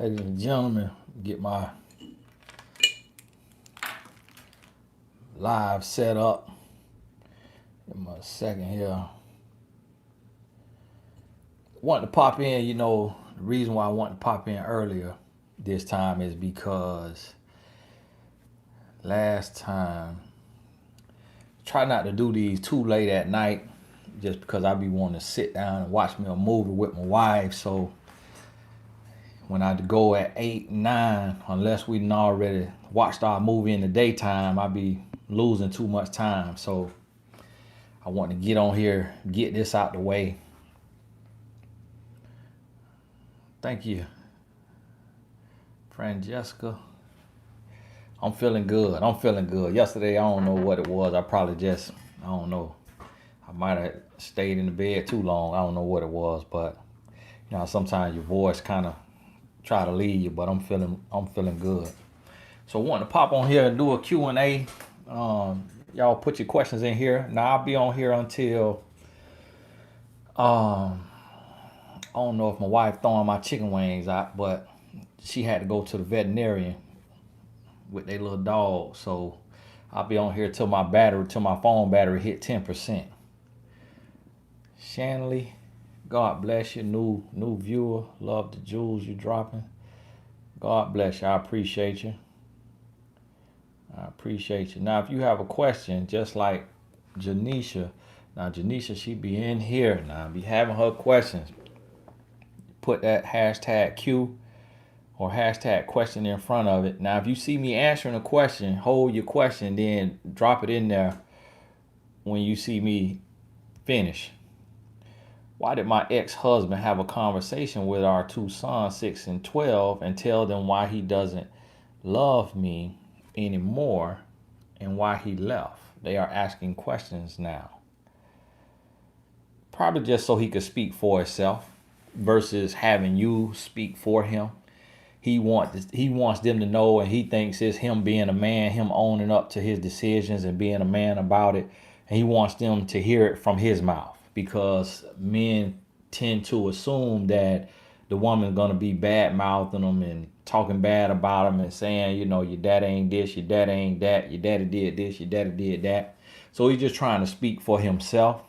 Ladies and gentlemen, get my live set up. Give me a second here. Wanting to pop in, the reason why I want to pop in earlier this time is because last time, try not to do these too late at night just because I be wanting to sit down and watch me a movie with my wife. So when I go at 8, 9, unless we done already watched our movie in the daytime, I be losing too much time. So I want to get on here, get this out the way. Thank you, Francesca. I'm feeling good. Yesterday, I don't know what it was. I don't know. I might have stayed in the bed too long. I don't know what it was, but sometimes your voice kind of try to leave you, but I'm feeling good. So wanting to pop on here and do a Q&A. Y'all put your questions in here. Now I'll be on here until I don't know if my wife throwing my chicken wings out, but she had to go to the veterinarian with their little dog. So I'll be on here till my phone battery hit 10%. Shanley, God bless you, new viewer. Love the jewels you dropping. God bless you. I appreciate you. Now, if you have a question, just like Janisha, she be in here. Now, be having her questions. Put that hashtag Q or hashtag question in front of it. Now, if you see me answering a question, hold your question, then drop it in there when you see me finish. Why did my ex-husband have a conversation with our two sons, 6 and 12, and tell them why he doesn't love me anymore and why he left? They are asking questions now. Probably just so he could speak for himself versus having you speak for him. He wants them to know, and he thinks it's him being a man, him owning up to his decisions and being a man about it. And he wants them to hear it from his mouth, because men tend to assume that the woman's going to be bad mouthing them and talking bad about them and saying, your dad ain't this, your dad ain't that, your daddy did this, your daddy did that. So he's just trying to speak for himself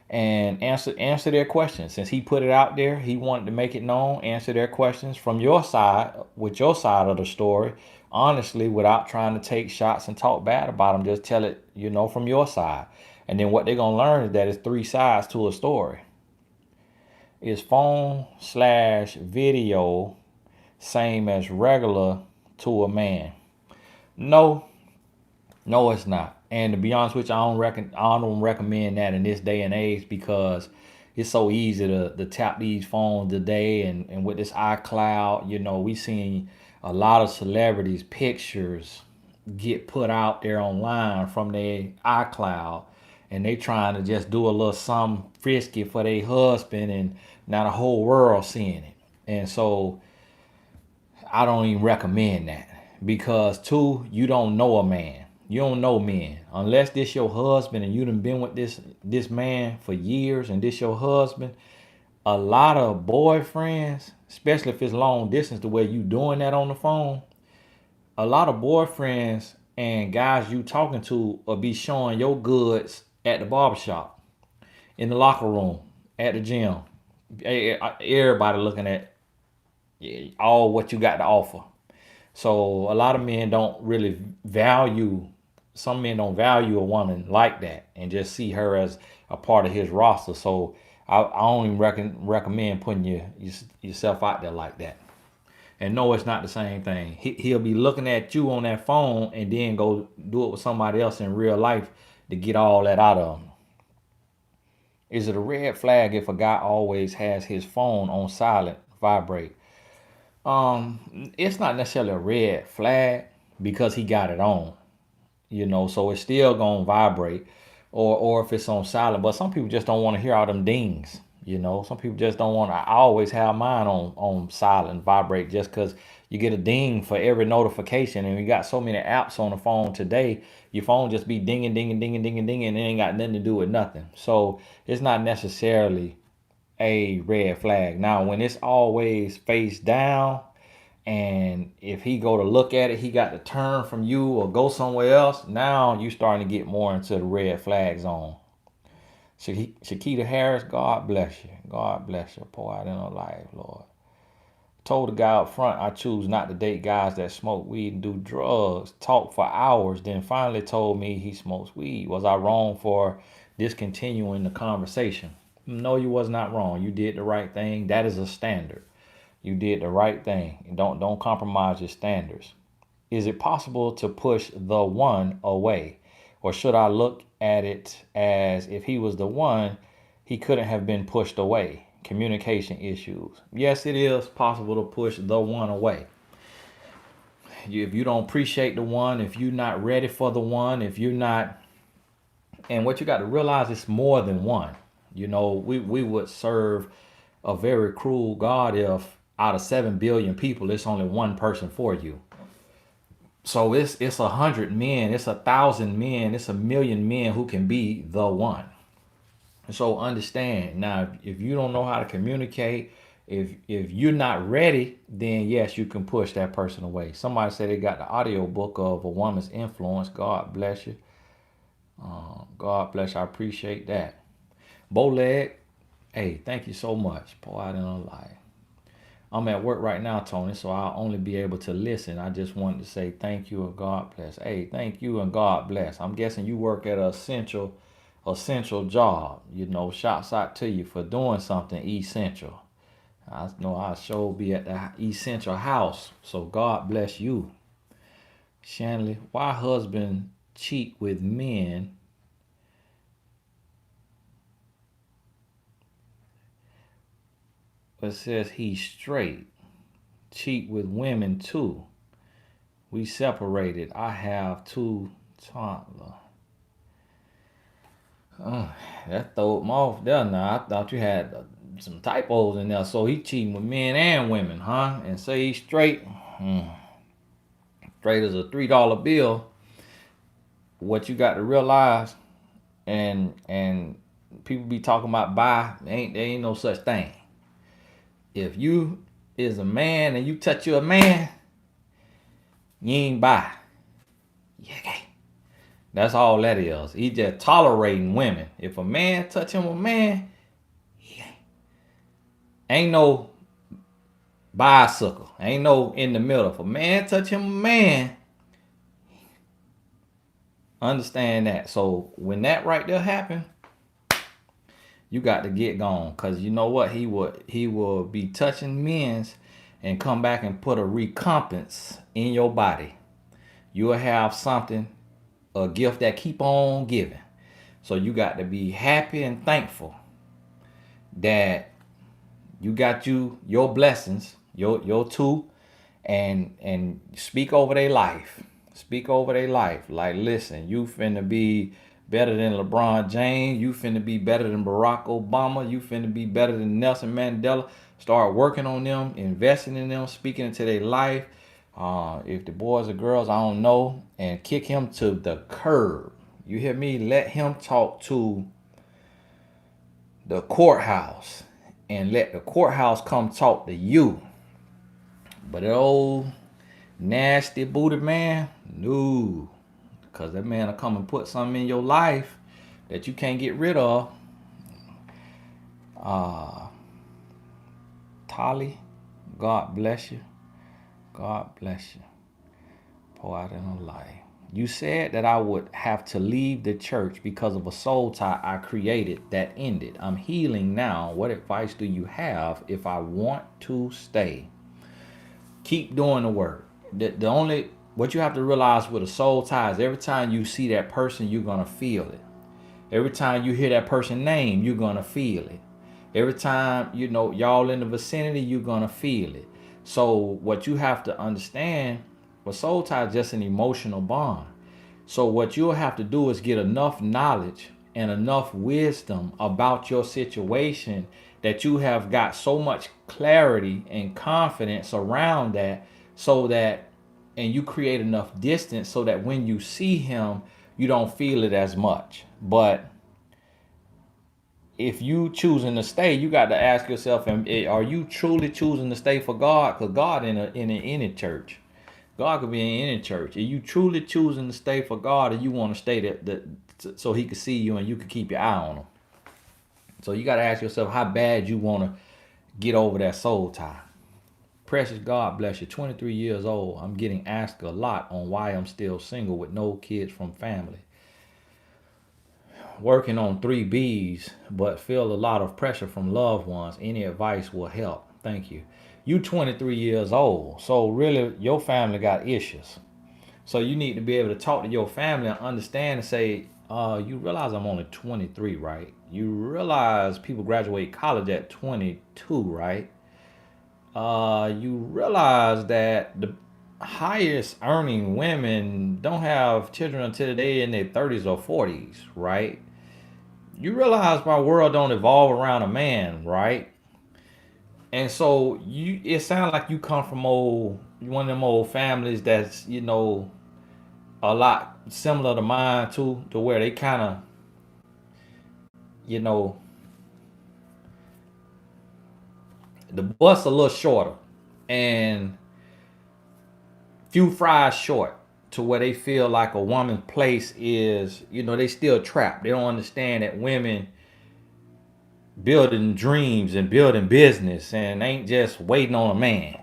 and answer their questions. Since he put it out there, he wanted to make it known, answer their questions from your side, with your side of the story, honestly, without trying to take shots and talk bad about them. Just tell it, from your side. And then what they're going to learn is that it's 3 sides to a story. Is phone/video same as regular to a man? No, it's not. And to be honest with you, I don't recommend that in this day and age, because it's so easy to tap these phones today, and with this iCloud, we seen a lot of celebrities' pictures get put out there online from their iCloud, and they trying to just do a little something frisky for their husband, and now the whole world seeing it. And so I don't even recommend that, because 2, you don't know a man. You don't know men. Unless this your husband and you done been with this man for years and this your husband. A lot of boyfriends, especially if it's long distance, the way you doing that on the phone, a lot of boyfriends and guys you talking to will be showing your goods at the barbershop, in the locker room, at the gym. Everybody looking at all what you got to offer. So a lot of men don't really value, some men don't value a woman like that and just see her as a part of his roster. So I don't even recommend putting yourself out there like that. And no, it's not the same thing. He'll be looking at you on that phone and then go do it with somebody else in real life to get all that out of him. Is it a red flag if a guy always has his phone on silent, vibrate? It's not necessarily a red flag because he got it on, so it's still gonna vibrate, or if it's on silent. But some people just don't want to hear all them dings. Some people just don't want to. I always have mine on silent, vibrate, just because you get a ding for every notification, and we got so many apps on the phone today. Your phone just be dinging, dinging, dinging, dinging, dinging, and it ain't got nothing to do with nothing. So it's not necessarily a red flag. Now, when it's always face down And if he go to look at it, he got to turn from you or go somewhere else. Now you starting to get more into the red flag zone. Shakita Harris, God bless you. God bless you. Pour out in her life, Lord. Told the guy up front, I choose not to date guys that smoke weed and do drugs. Talk for hours, then finally told me he smokes weed. Was I wrong for discontinuing the conversation? No, you was not wrong. You did the right thing. That is a standard. You did the right thing. Don't compromise your standards. Is it possible to push the one away? Or should I look at it as if he was the one, he couldn't have been pushed away? Communication issues. Yes, it is possible to push the one away. If you don't appreciate the one, if you're not ready for the one, if you're not, and what you got to realize is more than one. We would serve a very cruel God if out of 7 billion people, it's only one person for you. So it's 100 men, it's 1,000 men, it's 1,000,000 men who can be the one. So understand now, if you don't know how to communicate, if you're not ready, then yes, you can push that person away. Somebody said they got the audio book of A Woman's Influence. God bless you. God bless you. I appreciate that. Bowleg, hey, thank you so much. Pour out in a life. I'm at work right now, Tony, so I'll only be able to listen. I just wanted to say thank you and God bless. Hey, thank you and God bless. I'm guessing you work at an essential job. Shouts out to you for doing something essential. I know I'll sure be at the essential house. So God bless you. Shanley, why husband cheat with men? It says he's straight. Cheat with women too. We separated. I have 2 toddlers. That threw him off there now. I thought you had some typos in there. So he cheating with men and women, huh? And say he's straight. Straight as a $3 bill. What you got to realize, and people be talking about there ain't no such thing. If you is a man and you touch you a man, you ain't bi. Yeah, okay. That's all that is. He just tolerating women. If a man touch him a man, he ain't no bicycle. Ain't no in the middle. If a man touch him a man, understand that. So when that right there happen, you got to get gone. Cause you know what? He will be touching men's and come back and put a recompense in your body. You'll have something, a gift that keep on giving. So you got to be happy and thankful that you got your blessings, your 2, and speak over their life. Speak over their life. Like, listen, you finna be better than LeBron James. You finna be better than Barack Obama. You finna be better than Nelson Mandela. Start working on them, investing in them, speaking into their life. If the boys or girls, I don't know, and kick him to the curb. You hear me? Let him talk to the courthouse and let the courthouse come talk to you. But that old nasty booty man, no. Because that man will come and put something in your life that you can't get rid of. Tolly, God bless you. God bless you. Pour out in her life. You said that I would have to leave the church because of a soul tie I created that ended. I'm healing now. What advice do you have if I want to stay? Keep doing the work. What you have to realize with a soul tie is every time you see that person, you're going to feel it. Every time you hear that person's name, you're going to feel it. Every time, y'all in the vicinity, you're going to feel it. So what you have to understand, well, soul tie is just an emotional bond. So what you'll have to do is get enough knowledge and enough wisdom about your situation that you have got so much clarity and confidence around that, so that, and you create enough distance so that when you see him, you don't feel it as much. But if you choosing to stay, you got to ask yourself, are you truly choosing to stay for God? Because God in any church. God could be in any church. Are you truly choosing to stay for God, or you want to stay so he could see you and you can keep your eye on him? So you got to ask yourself how bad you want to get over that soul tie. Precious, God bless you. 23 years old. I'm getting asked a lot on why I'm still single with no kids from family. Working on 3 Bs, but feel a lot of pressure from loved ones. Any advice will help. Thank you. You 23 years old. So really your family got issues. So you need to be able to talk to your family and understand and say, you realize I'm only 23, right? You realize people graduate college at 22, right? You realize that the highest earning women don't have children until they're in their 30s or 40s, right? You realize my world don't evolve around a man, right? And so it sounds like you come from one of them old families that's a lot similar to mine too, to where they kind of you know the bus a little shorter and few fries short, to where they feel like a woman's place is, they still trapped. They don't understand that women building dreams and building business and ain't just waiting on a man.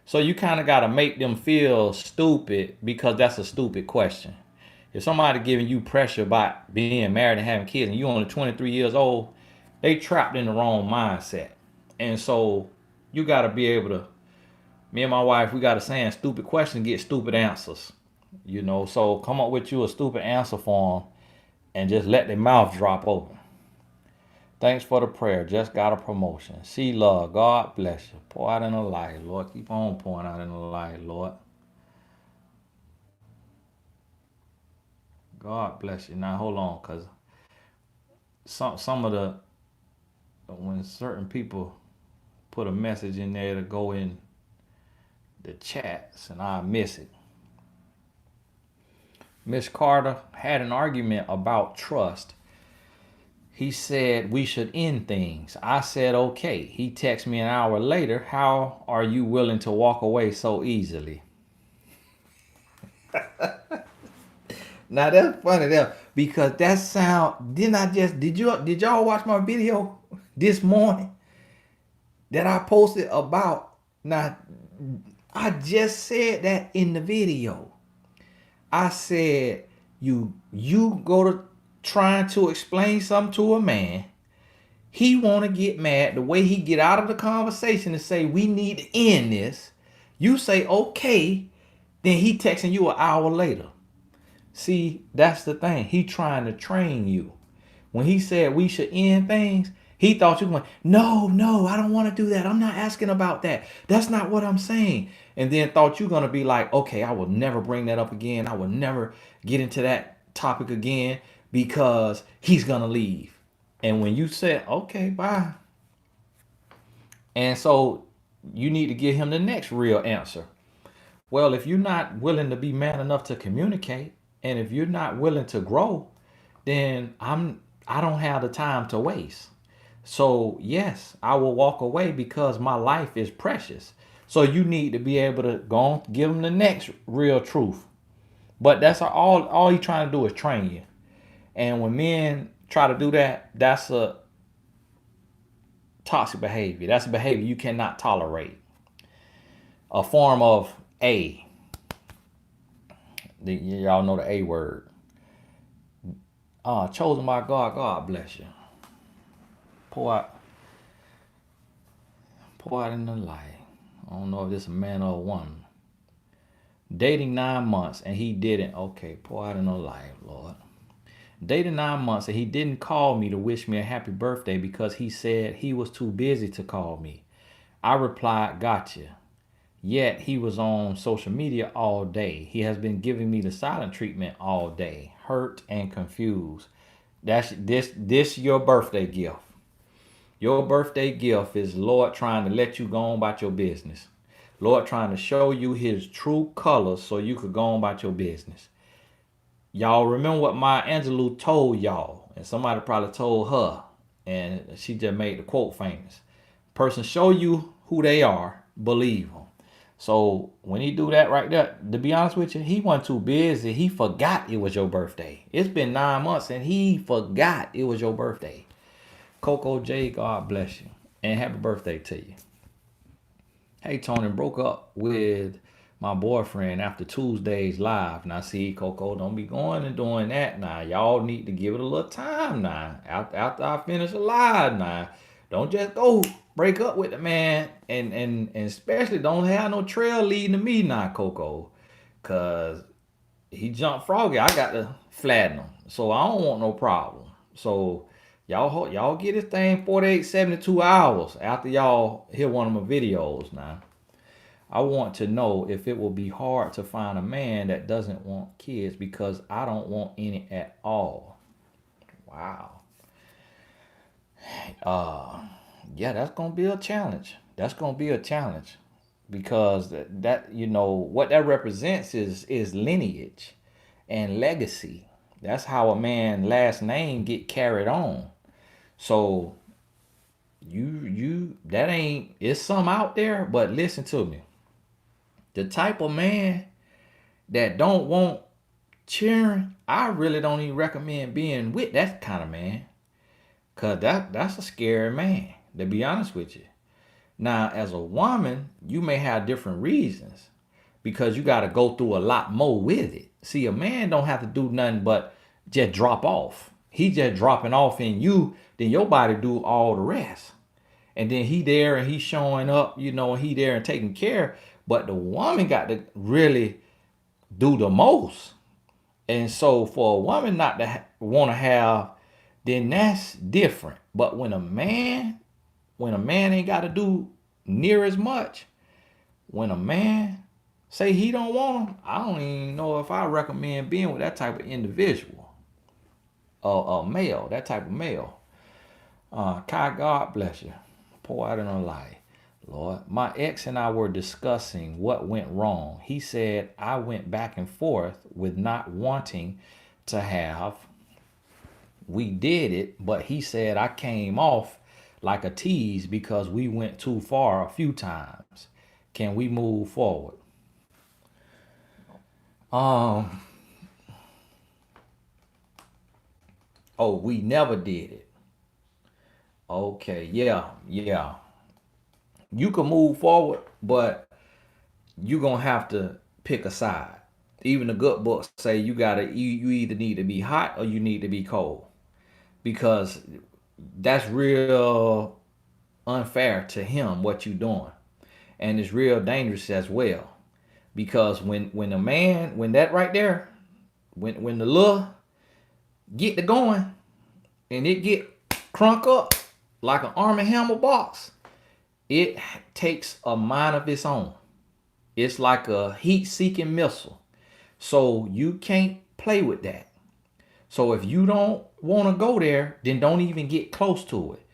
So you kind of got to make them feel stupid, because that's a stupid question. If somebody giving you pressure about being married and having kids and you only 23 years old, they trapped in the wrong mindset. And so you got to be able to, me and my wife, we got a saying, stupid questions get stupid answers. So come up with you a stupid answer for them and just let their mouth drop open. Thanks for the prayer. Just got a promotion. See love. God bless you. Pour out in the light, Lord. Keep on pouring out in the light, Lord. God bless you. Now hold on, cause some of the when certain people put a message in there to go in the chats and I miss it. Miss Carter had an argument about trust. He said we should end things. I said okay. He texted me an hour later. How are you willing to walk away so easily? Now that's funny there, because that sound did y'all watch my video this morning that I posted about? Now I just said that in the video. I said you go to trying to explain something to a man. He want to get mad. The way he get out of the conversation and say we need to end this. You say okay, then he texting you an hour later. See, that's the thing. He trying to train you. When he said we should end things, he thought you were going, no, I don't want to do that. I'm not asking about that. That's not what I'm saying. And then thought you're going to be like, okay, I will never bring that up again. I will never get into that topic again because he's going to leave. And when you said, okay, bye. And so you need to give him the next real answer. Well, if you're not willing to be man enough to communicate, and if you're not willing to grow, then I don't have the time to waste. So yes, I will walk away because my life is precious. So you need to be able to go on, give them the next real truth. But that's all he's trying to do is train you. And when men try to do that, that's a toxic behavior. That's a behavior you cannot tolerate. A form of A. Y'all know the A word. Chosen by God. God bless you. Pour out in the light. I don't know if this is a man or a woman. Dating 9 months and he didn't. Okay, pour out in the light, Lord. Dating 9 months and he didn't call me to wish me a happy birthday because he said he was too busy to call me. I replied, gotcha. Yet he was on social media all day. He has been giving me the silent treatment all day. Hurt and confused. That's this your birthday gift. Your birthday gift is Lord trying to let you go on about your business. Lord trying to show you his true colors so you could go on about your business. Y'all remember what Maya Angelou told y'all, and somebody probably told her. And she just made the quote famous. Person show you who they are, believe them. So when he do that right there, to be honest with you, he wasn't too busy. He forgot it was your birthday. It's been 9 months and he forgot it was your birthday. Coco J, God bless you. And happy birthday to you. Hey Tony, broke up with my boyfriend after Tuesday's live. Now see, Coco, don't be going and doing that now. Y'all need to give it a little time now. After I finish a live now. Don't just go break up with the man and especially don't have no trail leading to me now, Coco. Cause he jumped froggy. I got to flatten him. So I don't want no problem. So y'all get this thing 48, 72 hours after y'all hear one of my videos now. I want to know if it will be hard to find a man that doesn't want kids because I don't want any at all. Wow. Yeah, that's gonna be a challenge. That's gonna be a challenge because that what that represents is lineage and legacy. That's how a man last name get carried on. So you that ain't it's some out there, but listen to me. The type of man that don't want cheering, I really don't even recommend being with that kind of man. Cause that's a scary man, to be honest with you. Now, as a woman, you may have different reasons because you got to go through a lot more with it. See, a man don't have to do nothing but just drop off. He just dropping off in you, then your body do all the rest. And then he there and he showing up, and he there and taking care. But the woman got to really do the most. And so for a woman not to want to have, then that's different. But when a man ain't got to do near as much, when a man say he don't want them, I don't even know if I recommend being with that type of individual, a male, that type of male. Kai, God bless you. Pour out in a lie. Lord, my ex and I were discussing what went wrong. He said I went back and forth with not wanting to have. We did it, but he said I came off like a tease because we went too far a few times. Can we move forward? Um, oh, we never did it. Okay, yeah, yeah. You can move forward, but you gonna have to pick a side. Even the good books say you either need to be hot or you need to be cold because that's real unfair to him what you doing, and it's real dangerous as well because when that right there when the lure get to going and it get crunk up like an Arm& Hammer box, it takes a mind of its own. It's like a heat-seeking missile. So you can't play with that. So if you don't want to go there, then don't even get close to it.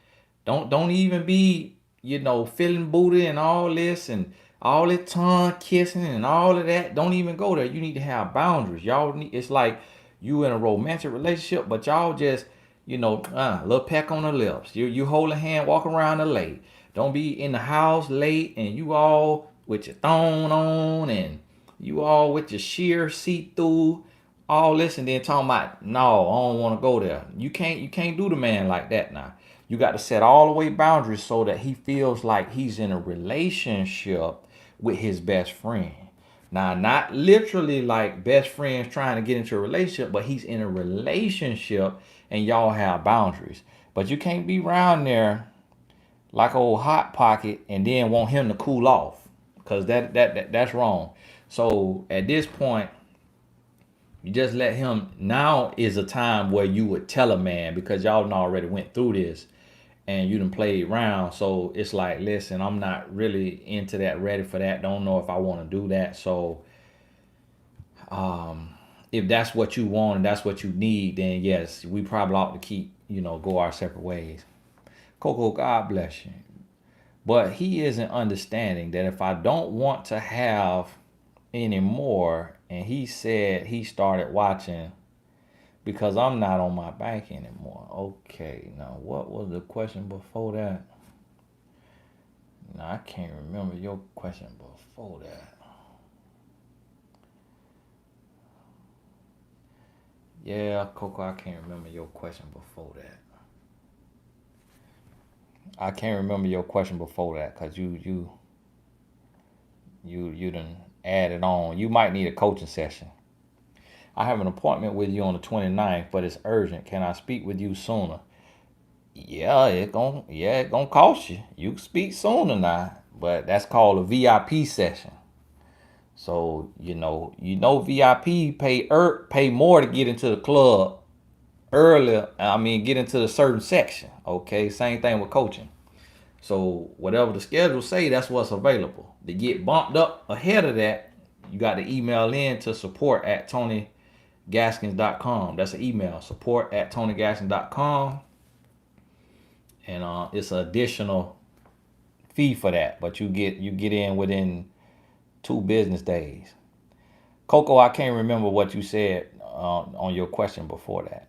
Don't even be, feeling booty and all this and all this tongue kissing and all of that. Don't even go there. You need to have boundaries. Y'all need. It's like you in a romantic relationship, but y'all just, a little peck on the lips. You hold a hand, walk around the lake. Don't be in the house late and you all with your thong on and you all with your sheer see through all this and then talking about no, I don't want to go there. You can't do the man like that now. You got to set all the way boundaries so that he feels like he's in a relationship with his best friend. Now, not literally like best friends trying to get into a relationship, but he's in a relationship and y'all have boundaries. But you can't be around there like old hot pocket and then want him to cool off because that's wrong. So at this point, you just let him. Now is a time where you would tell a man because y'all done already went through this and you done played around. So it's like, listen, I'm not really into that, ready for that. Don't know if I want to do that. So if that's what you want and that's what you need, then yes, we probably ought to keep, go our separate ways. Coco, God bless you. But he isn't understanding that if I don't want to have anymore, and he said he started watching because I'm not on my back anymore. Okay, now what was the question before that? No, I can't remember your question before that. Yeah, Coco, I can't remember your question before that. I can't remember your question before that because you done added on. You might need a coaching session. I have an appointment with you on the 29th, but it's urgent. Can I speak with you sooner? It gonna cost you. You can speak sooner now, but that's called a VIP session. So VIP pay more to get into the club earlier. I mean, get into the certain section. Okay, same thing with coaching. So whatever the schedule say, that's what's available. To get bumped up ahead of that, you got to email in to support@tonygaskins.com. That's an email, support@tonygaskins.com. And it's an additional fee for that, but you get in within 2 business days. Coco, I can't remember what you said on your question before that.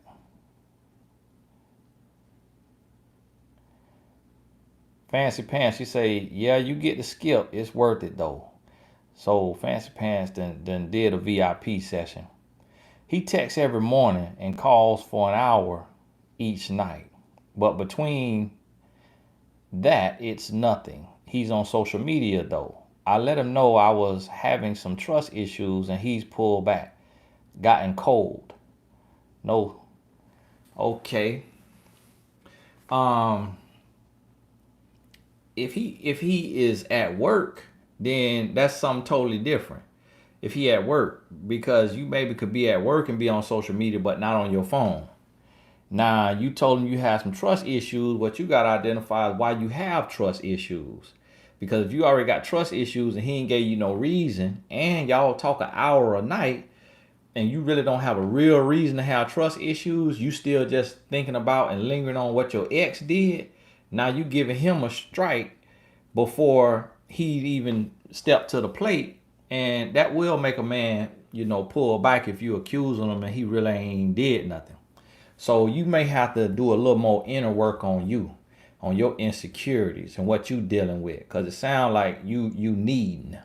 Fancy Pants, she say, yeah, you get the skip. It's worth it though. So Fancy Pants done did a VIP session. He texts every morning and calls for an hour each night. But between that, it's nothing. He's on social media though. I let him know I was having some trust issues and he's pulled back. Gotten cold. No. Okay. Um if he is at work, then that's something totally different. If he at work, because you maybe could be at work and be on social media but not on your phone. Now you told him you have some trust issues. What you got to identify is why you have trust issues. Because if you already got trust issues and he ain't gave you no reason, and y'all talk an hour a night, and you really don't have a real reason to have trust issues, you still just thinking about and lingering on what your ex did. Now you giving him a strike before he even stepped to the plate, and that will make a man, pull back if you accusing him and he really ain't did nothing. So you may have to do a little more inner work on you, on your insecurities and what you dealing with, because it sounds like you need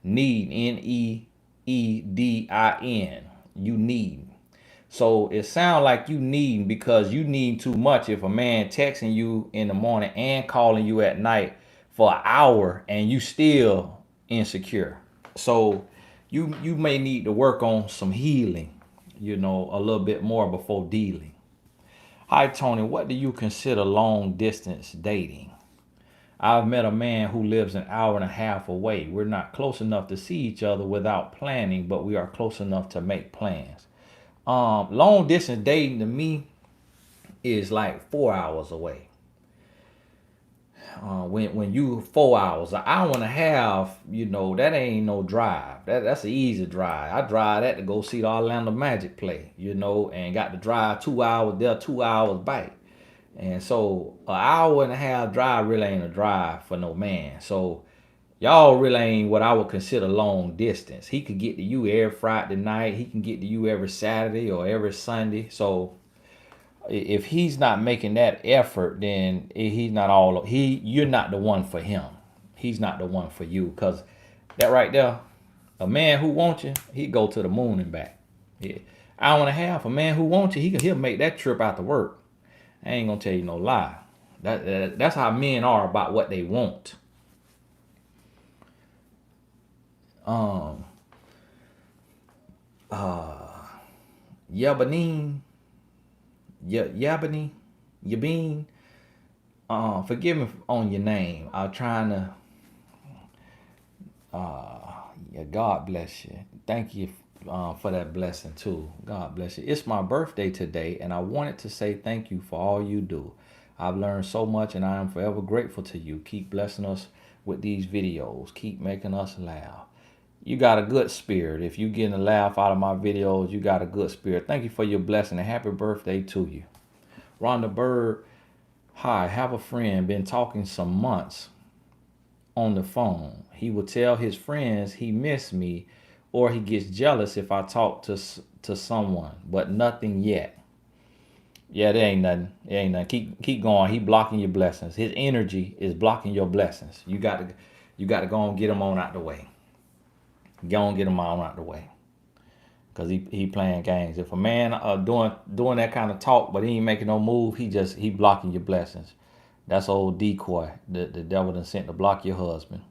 NEEDIN. You need. So it sounds like you need because you need too much if a man texting you in the morning and calling you at night for an hour and you still insecure. So you may need to work on some healing, a little bit more before dealing. Hi Tony, what do you consider long distance dating? I've met a man who lives an hour and a half away. We're not close enough to see each other without planning, but we are close enough to make plans. Long distance dating to me is like 4 hours away. When you 4 hours, an hour and a half, that ain't no drive. That's an easy drive. I drive that to go see the Orlando Magic play, and got to drive 2 hours there, 2 hours back. And so an hour and a half drive really ain't a drive for no man. So y'all really ain't what I would consider long distance. He could get to you every Friday night. He can get to you every Saturday or every Sunday. So if he's not making that effort, then he's not you're not the one for him. He's not the one for you, because that right there, a man who wants you, he go to the moon and back. Yeah. Hour and a half, a man who wants you, he'll make that trip out to work. I ain't gonna tell you no lie. That's how men are about what they want. Yabanine, Yabani, Yabin. Forgive me on your name. I'm trying to. Yeah, God bless you. Thank you for that blessing too. God bless you. It's my birthday today, and I wanted to say thank you for all you do. I've learned so much, and I am forever grateful to you. Keep blessing us with these videos. Keep making us laugh. You got a good spirit. If you getting a laugh out of my videos, you got a good spirit. Thank you for your blessing, and happy birthday to you. Rhonda Bird, hi, have a friend, been talking some months on the phone. He will tell his friends he missed me or he gets jealous if I talk to someone, but nothing yet. Yeah, there ain't nothing. There ain't nothing. Keep going. He blocking your blessings. His energy is blocking your blessings. You got to go and get him on out the way. Go and get him on out the way. Cause he playing games. If a man doing that kind of talk, but he ain't making no move, he blocking your blessings. That's old decoy. The devil done sent to block your husband.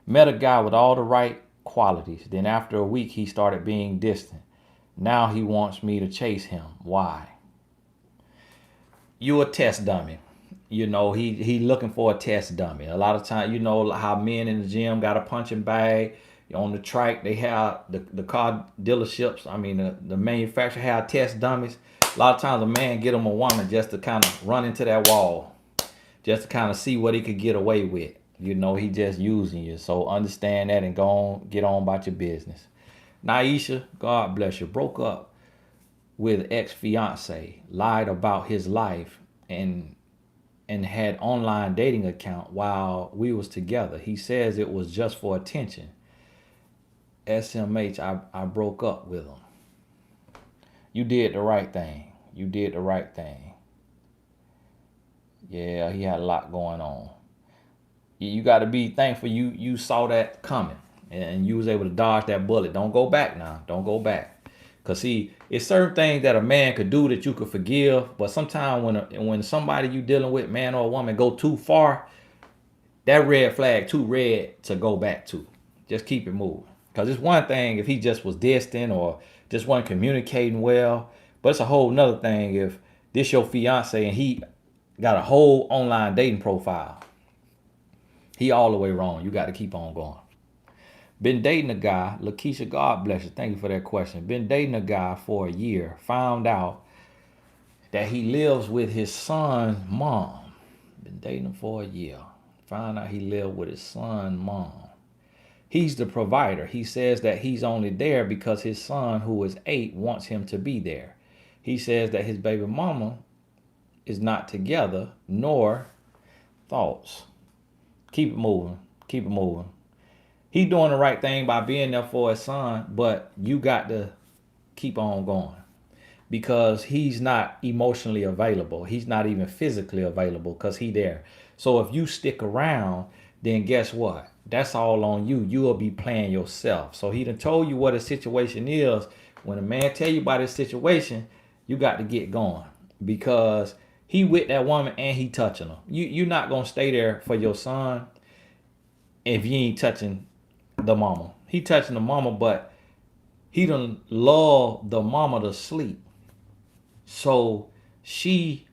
Met a guy with all the right qualities. Then after a week, he started being distant. Now he wants me to chase him. Why? You a test dummy. He looking for a test dummy. A lot of times, how men in the gym got a punching bag. On the track, they have the car dealerships. I mean, the manufacturer have test dummies. A lot of times, a man get him a woman just to kind of run into that wall, just to kind of see what he could get away with. He just using you. So understand that and go on, get on about your business. Naisha, God bless you, broke up with ex-fiance, lied about his life, and had online dating account while we was together. He says it was just for attention. SMH, I broke up with him. You did the right thing. You did the right thing. Yeah, he had a lot going on. You got to be thankful you saw that coming and you was able to dodge that bullet. Don't go back now. Don't go back. Because see, it's certain things that a man could do that you could forgive. But sometimes when somebody you dealing with, man or a woman, go too far, that red flag too red to go back to. Just keep it moving. Because it's one thing if he just was distant or just wasn't communicating well. But it's a whole nother thing if this your fiance and he got a whole online dating profile. He all the way wrong. You got to keep on going. Been dating a guy, Lakeisha, God bless you. Thank you for that question. Been dating a guy for a year. Found out that he lives with his son's mom. Been dating him for a year. Found out he lived with his son's mom. He's the provider. He says that he's only there because his son, who is 8, wants him to be there. He says that his baby mama is not together, nor thoughts. Keep it moving. Keep it moving. He doing the right thing by being there for his son, but you got to keep on going because he's not emotionally available. He's not even physically available because he there. So if you stick around, then guess what? That's all on you. You will be playing yourself. So he done told you what a situation is. When a man tell you about his situation, you got to get going because he with that woman and he touching her. You're not going to stay there for your son if you ain't touching the mama. He touching the mama, but he done lull the mama to sleep. So she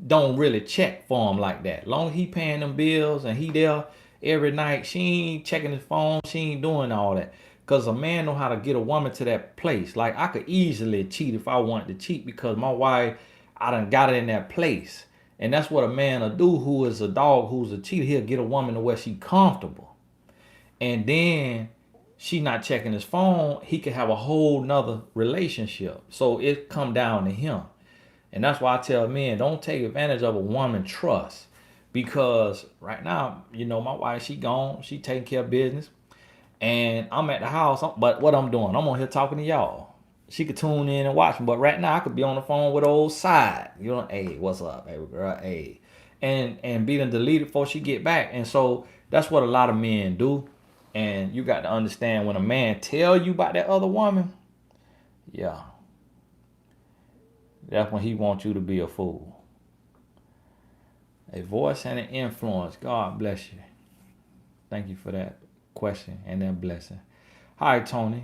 don't really check for him like that. Long as he paying them bills and he there every night, she ain't checking his phone. She ain't doing all that. Because a man know how to get a woman to that place. Like I could easily cheat if I wanted to cheat because my wife, I done got it in that place. And that's what a man will do who is a dog, who's a cheater. He'll get a woman to where she comfortable. And then she not checking his phone. He could have a whole nother relationship. So it come down to him. And that's why I tell men, don't take advantage of a woman trust. Because right now, my wife, she gone. She taking care of business. And I'm at the house. But what I'm doing, I'm on here talking to y'all. She could tune in and watch me. But right now, I could be on the phone with old side. Hey, what's up, baby girl? Hey. And be done deleted before she get back. And so that's what a lot of men do. And you got to understand when a man tell you about that other woman, yeah, that's when he wants you to be a fool. A voice and an influence. God bless you. Thank you for that question and that blessing. Hi, Tony.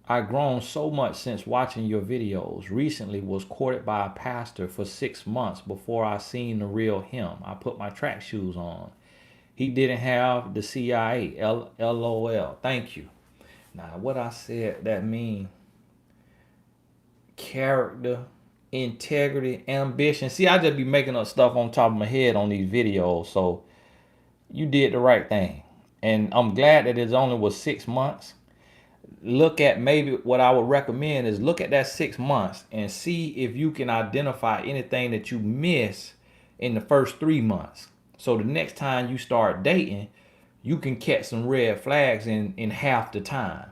I've grown so much since watching your videos. Recently was courted by a pastor for 6 months before I seen the real him. I put my track shoes on. He didn't have the CIA. LOL. Thank you. Now, what I said, that mean character, integrity, ambition. See, I just be making up stuff on top of my head on these videos. So you did the right thing. And I'm glad that it only was 6 months. Look at maybe what I would recommend is look at that 6 months and see if you can identify anything that you miss in the first 3 months. So the next time you start dating, you can catch some red flags in half the time,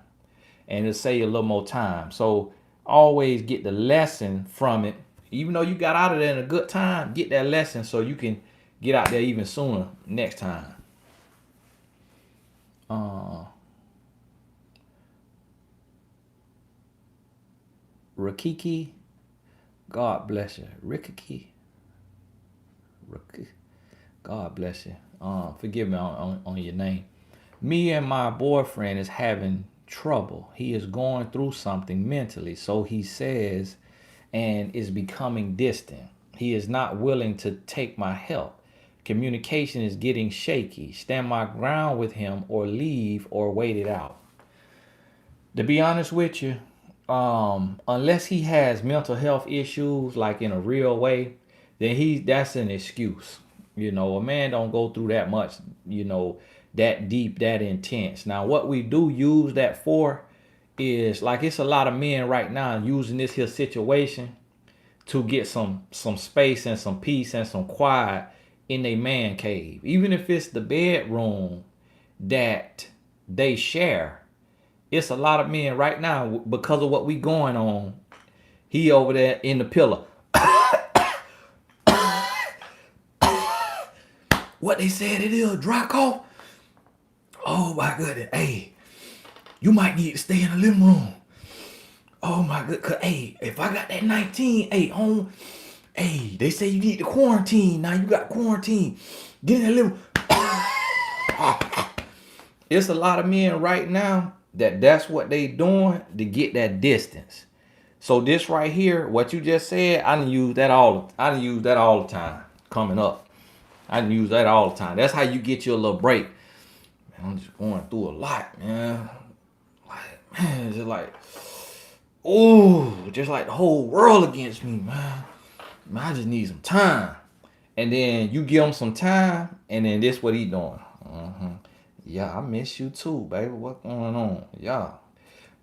and it'll save you a little more time. So always get the lesson from it. Even though you got out of there in a good time, get that lesson so you can get out there even sooner next time. Rakiki, God bless you. Rikiki, God bless you. Forgive me on your name. Me and my boyfriend is having trouble. He is going through something mentally, so he says, and is becoming distant. He is not willing to take my help. Communication is getting shaky. Stand my ground with him or leave or wait it out. To be honest with you, unless he has mental health issues like in a real way, then that's an excuse. A man don't go through that much, that deep, that intense. Now, what we do use that for is like it's a lot of men right now using this here situation to get some space and some peace and some quiet in a man cave. Even if it's the bedroom that they share. It's a lot of men right now because of what we going on. He over there in the pillow. What they said it is, dry cough. Oh my goodness. Hey, you might need to stay in the living room. Oh my good. Hey, if I got that 19, hey, they say you need to quarantine. Now you got quarantine. Get in the living room. It's a lot of men right now that's what they doing to get that distance. So this right here, what you just said, I done use that all the time coming up. I done use that all the time. That's how you get you a little break. Man, I'm just going through a lot, man. It's just like, oh, just like the whole world against me, man. I just need some time. And then you give him some time, and then this what he doing. Yeah, I miss you too, baby. What's going on? Yeah.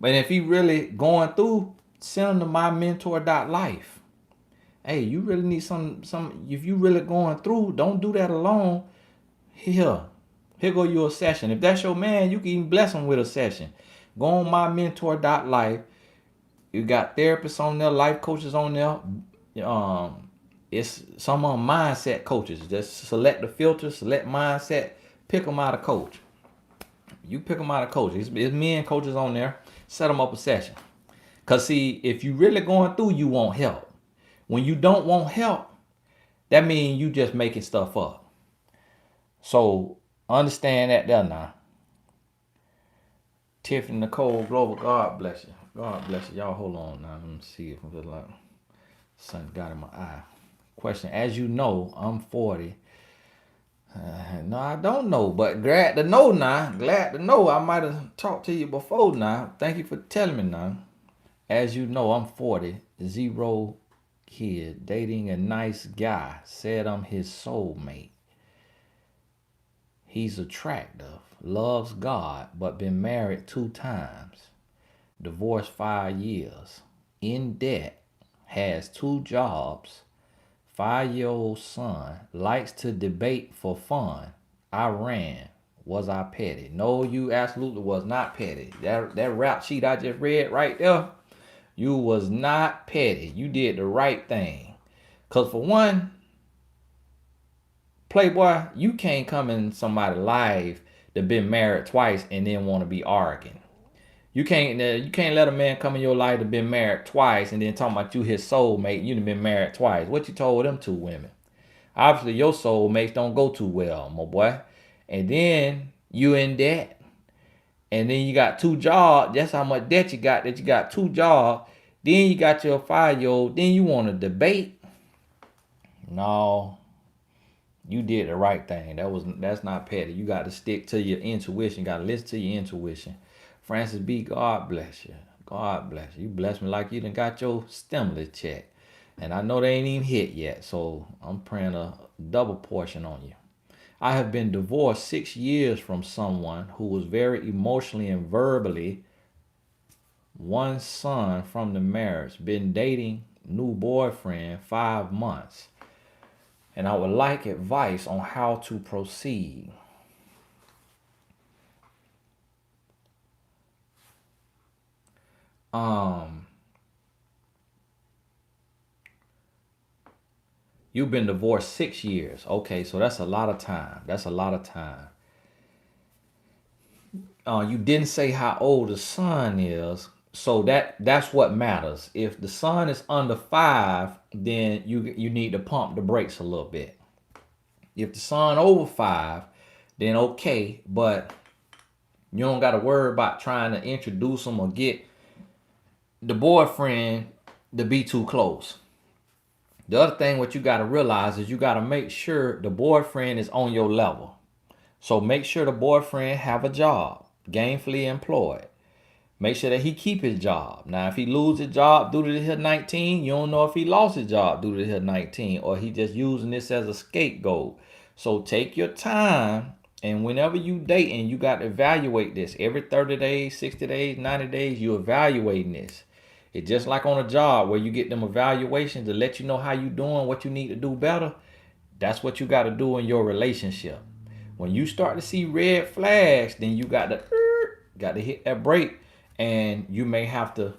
But if he really going through, send him to mymentor.life. Hey, you really need some if you really going through, don't do that alone. Here go your session. If that's your man, you can even bless him with a session. Go on mymentor.life. You got therapists on there, life coaches on there. It's some of them mindset coaches. Just select the filter, select mindset, pick them out of coach. You pick them out of coach. It's men coaches on there. Set them up a session. Because see, if you really going through, you want help. When you don't want help, that means you just making stuff up. So understand that there now. Tiffany Nicole Global, God bless you. God bless you. Y'all hold on now. Let me see if I'm like something got in my eye. Question, as you know, I'm 40. No, I don't know, but glad to know now. Glad to know. I might have talked to you before now. Thank you for telling me now. As you know, I'm 40, 0 kid, dating a nice guy. Said I'm his soulmate. He's attractive, loves God, but been married 2 times. Divorced 5 years. In debt, has 2 jobs. 5-year-old son, likes to debate for fun. I ran. Was I petty? No, you absolutely was not petty. That rap sheet I just read right there, you was not petty. You did the right thing. Because for one, Playboy, you can't come in somebody's life that been married twice and then want to be arguing. You can't let a man come in your life that been married twice and then talking about you his soulmate. You done been married twice. What you told them 2 women? Obviously your soulmates don't go too well, my boy. And then you in debt. And then you got 2 jobs. That's how much debt you got, that you got 2 jobs. Then you got your 5-year-old. Then you want to debate. No. You did the right thing. That's not petty. You got to stick to your intuition. You got to listen to your intuition. Francis B., God bless you. God bless you. You bless me like you done got your stimulus check. And I know they ain't even hit yet, so I'm praying a double portion on you. I have been divorced 6 years from someone who was very emotionally and verbally. 1 son from the marriage. Been dating new boyfriend 5 months. And I would like advice on how to proceed. Um, you've been divorced 6 years. Okay, so that's a lot of time. That's a lot of time. You didn't say how old the son is, so that's what matters. If the son is under 5, then you need to pump the brakes a little bit. If the son over 5, then okay, but you don't got to worry about trying to introduce them or get the boyfriend to be too close. The other thing what you got to realize is you got to make sure the boyfriend is on your level. So make sure the boyfriend have a job, gainfully employed. Make sure that he keep his job. Now, if he lose his job due to his 19, you don't know if he lost his job due to his 19 or he just using this as a scapegoat. So take your time, and whenever you dating, you got to evaluate this. Every 30 days, 60 days, 90 days, you evaluating this. It's just like on a job where you get them evaluations to let you know how you doing, what you need to do better. That's what you got to do in your relationship. When you start to see red flags, then you got to hit that brake, and you may have to,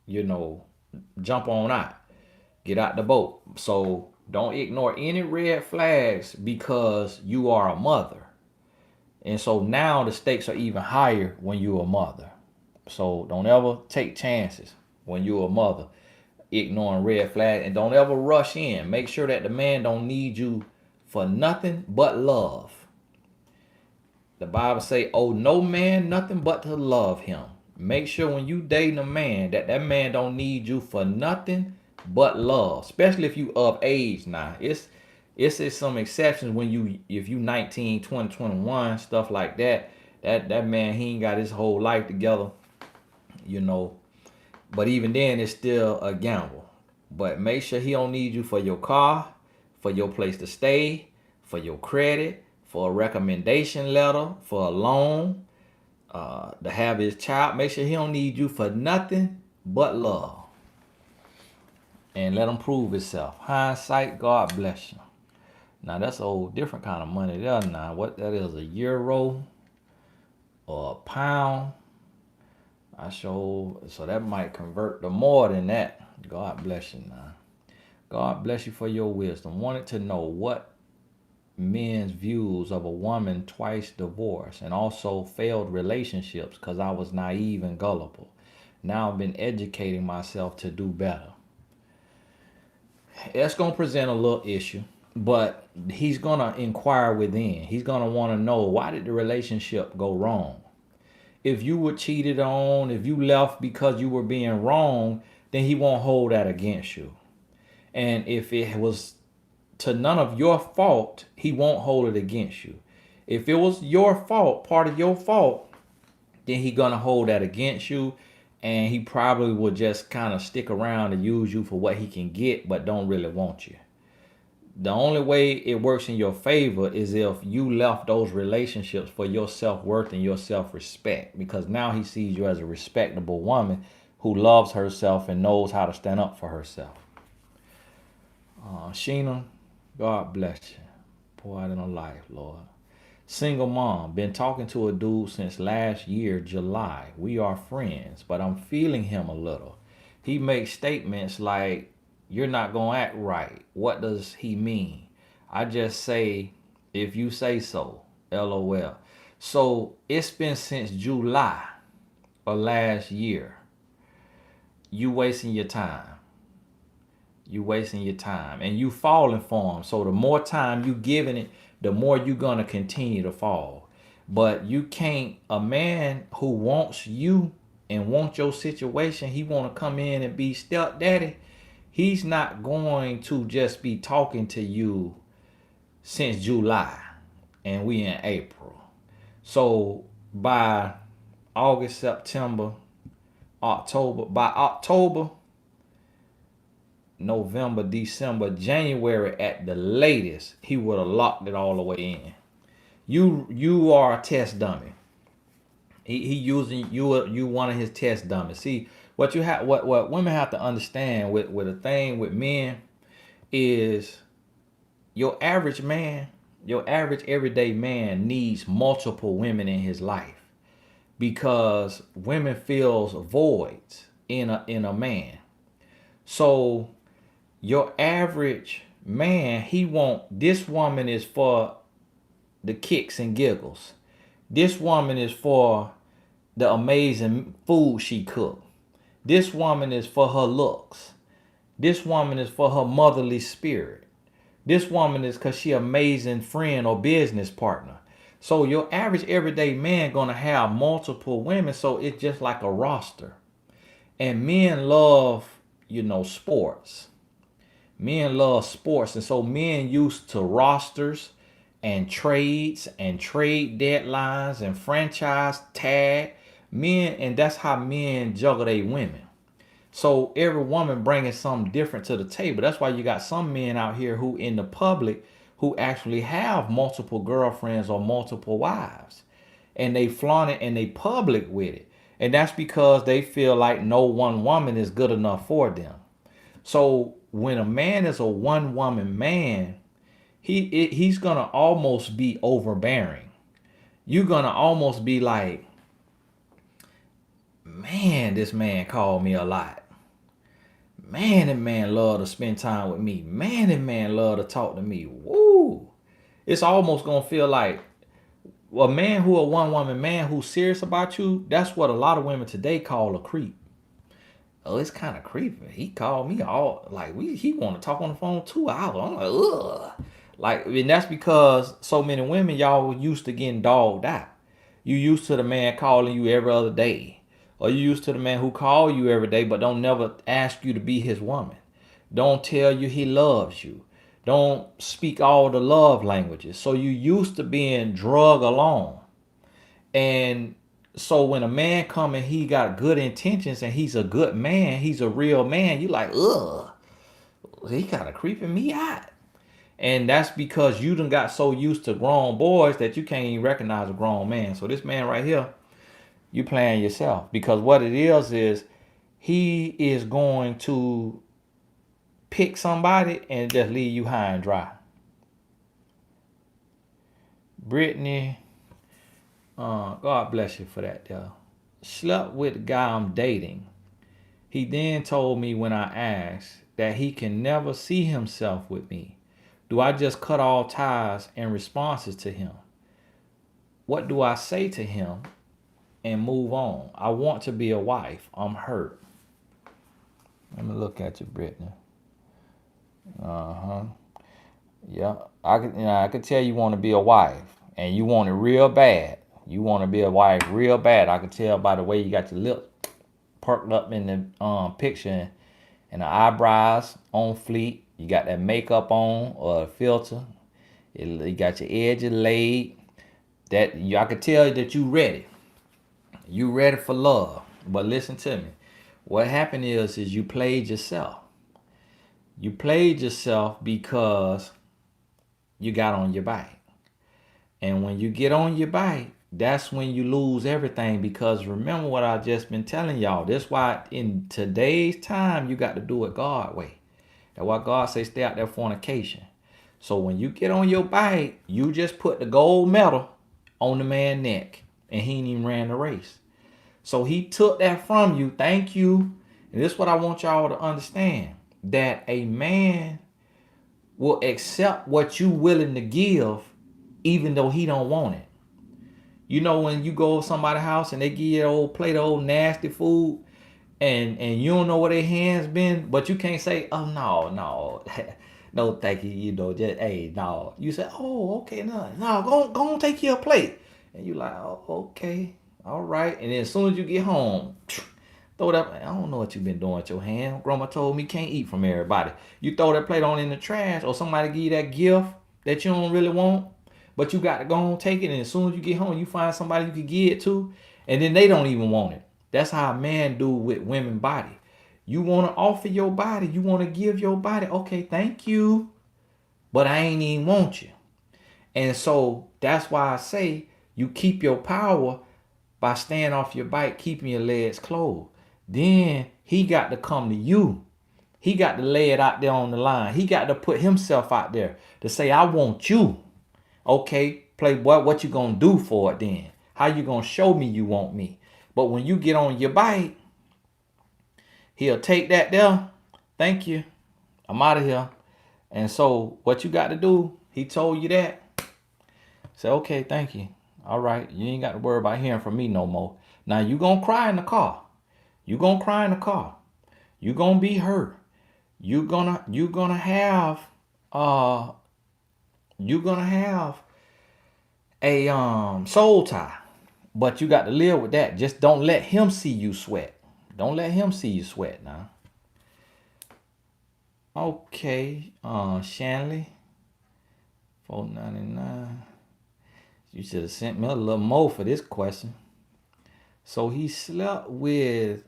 you know, jump on out, get out the boat. So don't ignore any red flags because you are a mother. And so now the stakes are even higher when you're a mother. So don't ever take chances when you're a mother, ignoring red flags, and don't ever rush in. Make sure that the man don't need you for nothing but love. The Bible say, "Oh, no man nothing but to love him." Make sure when you dating a man that man don't need you for nothing but love. Especially if you of age now. It's some exceptions when if you 19, 20, 21, stuff like that. That man, he ain't got his whole life together, you know. But even then, it's still a gamble. But make sure he don't need you for your car, for your place to stay, for your credit, for a recommendation letter, for a loan, to have his child. Make sure he don't need you for nothing but love. And let him prove himself. Hindsight, God bless you. Now that's a whole different kind of money there now. What that is, a euro or a pound? So that might convert to more than that. God bless you now. God bless you for your wisdom. Wanted to know what men's views of a woman twice divorced and also failed relationships because I was naive and gullible. Now I've been educating myself to do better. That's going to present a little issue, but he's going to inquire within. He's going to want to know, why did the relationship go wrong? If you were cheated on, if you left because you were being wrong, then he won't hold that against you. And if it was to none of your fault, he won't hold it against you. If it was your fault, part of your fault, then he gonna hold that against you, and he probably will just kind of stick around and use you for what he can get, but don't really want you. The only way it works in your favor is if you left those relationships for your self-worth and your self-respect, because now he sees you as a respectable woman who loves herself and knows how to stand up for herself. Sheena, God bless you. Pour out in her life, Lord. Single mom, been talking to a dude since last year, July. We are friends, but I'm feeling him a little. He makes statements like, "You're not going to act right." What does he mean? I just say, "If you say so." LOL. So it's been since July of last year. You wasting your time. You wasting your time, and you falling for him. So the more time you giving it, the more you gonna continue to fall. But you can't. A man who wants you and wants your situation, he want to come in and be stepdaddy. He's not going to just be talking to you since July, and we in April. So by August, September, October, by October, November, December, January at the latest, he would have locked it all the way in. You are a test dummy. He using you one of his test dummies. See, what women have to understand with a thing with men is your average man, your average everyday man needs multiple women in his life, because women fills voids. in a man. So your average man, he want this woman is for the kicks and giggles. This woman is for the amazing food she cooked. This woman is for her looks. This woman is for her motherly spirit. This woman is because she amazing friend or business partner. So your average everyday man gonna have multiple women. So it's just like a roster. And men love, sports. Men love sports. And so men used to rosters and trades and trade deadlines and franchise tag. Men, and that's how men juggle their women. So every woman bringing something different to the table. That's why you got some men out here who in the public who actually have multiple girlfriends or multiple wives. And they flaunt it and they public with it. And that's because they feel like no one woman is good enough for them. So when a man is a one woman man, he's gonna almost be overbearing. You're gonna almost be like, man, this man called me a lot. Man, that man love to spend time with me. Man, that man love to talk to me. Woo! It's almost gonna feel like a man who a one woman man who's serious about you. That's what a lot of women today call a creep. Oh, it's kind of creepy. He called me all like he want to talk on the phone 2 hours. I'm like, ugh. Like, and that's because so many women, y'all used to getting dogged out. You used to the man calling you every other day. Or you used to the man who call you every day but don't never ask you to be his woman. Don't tell you he loves you. Don't speak all the love languages. So you used to being drug along. And so when a man come and he got good intentions and he's a good man, he's a real man, you like, ugh, he kind of creeping me out. And that's because you done got so used to grown boys that you can't even recognize a grown man. So this man right here, you playing yourself. Because what it is he is going to pick somebody and just leave you high and dry. Brittany, God bless you for that, though. Slept with the guy I'm dating. He then told me when I asked that he can never see himself with me. Do I just cut all ties and responses to him? What do I say to him and move on? I want to be a wife. I'm hurt. Let me look at you, Brittany. Uh-huh. Yeah. I could tell you want to be a wife and you want it real bad. You want to be a wife real bad. I could tell by the way you got your lips perked up in the picture and the eyebrows on fleek. You got that makeup on or a filter. You got your edges laid. I could tell that you ready. You ready for love. But listen to me. What happened is you played yourself. You played yourself because you got on your bike. And when you get on your bike, that's when you lose everything. Because remember what I just been telling y'all. That's why in today's time, you got to do it God way. That's why God say stay out there fornication. So when you get on your bike, you just put the gold medal on the man's neck. And he ain't even ran the race. So he took that from you. Thank you. And this is what I want y'all to understand. That a man will accept what you willing to give even though he don't want it. You know when you go to somebody's house and they give you an old plate of old nasty food and you don't know where their hands been, but you can't say, oh no, no thank you, just hey no. You say, oh okay, no, go on take your plate. And you like, oh okay, all right. And then as soon as you get home, throw that, I don't know what you've been doing with your hand. Grandma told me can't eat from everybody. You throw that plate on in the trash or somebody give you that gift that you don't really want, but you got to go and take it. And as soon as you get home, you find somebody you can give it to, and then they don't even want it. That's how a man do with women body. You want to offer your body. You want to give your body. Okay, thank you. But I ain't even want you. And so that's why I say you keep your power by staying off your bike, keeping your legs closed. Then he got to come to you. He got to lay it out there on the line. He got to put himself out there to say, I want you. Okay, playboy, what you gonna do for it then? How you gonna show me you want me? But when you get on your bike, He'll take that there. Thank you. I'm out of here. And so what you got to do, he told you that. Say, okay, thank you. All right. You ain't got to worry about hearing from me no more. Now you gonna cry in the car. You gonna cry in the car. You gonna be hurt. You gonna have uh you gonna have a soul tie. But you got to live with that. Just don't let him see you sweat. Don't let him see you sweat now. Okay, Shanley, 499. You should have sent me a little more for this question. So he slept with,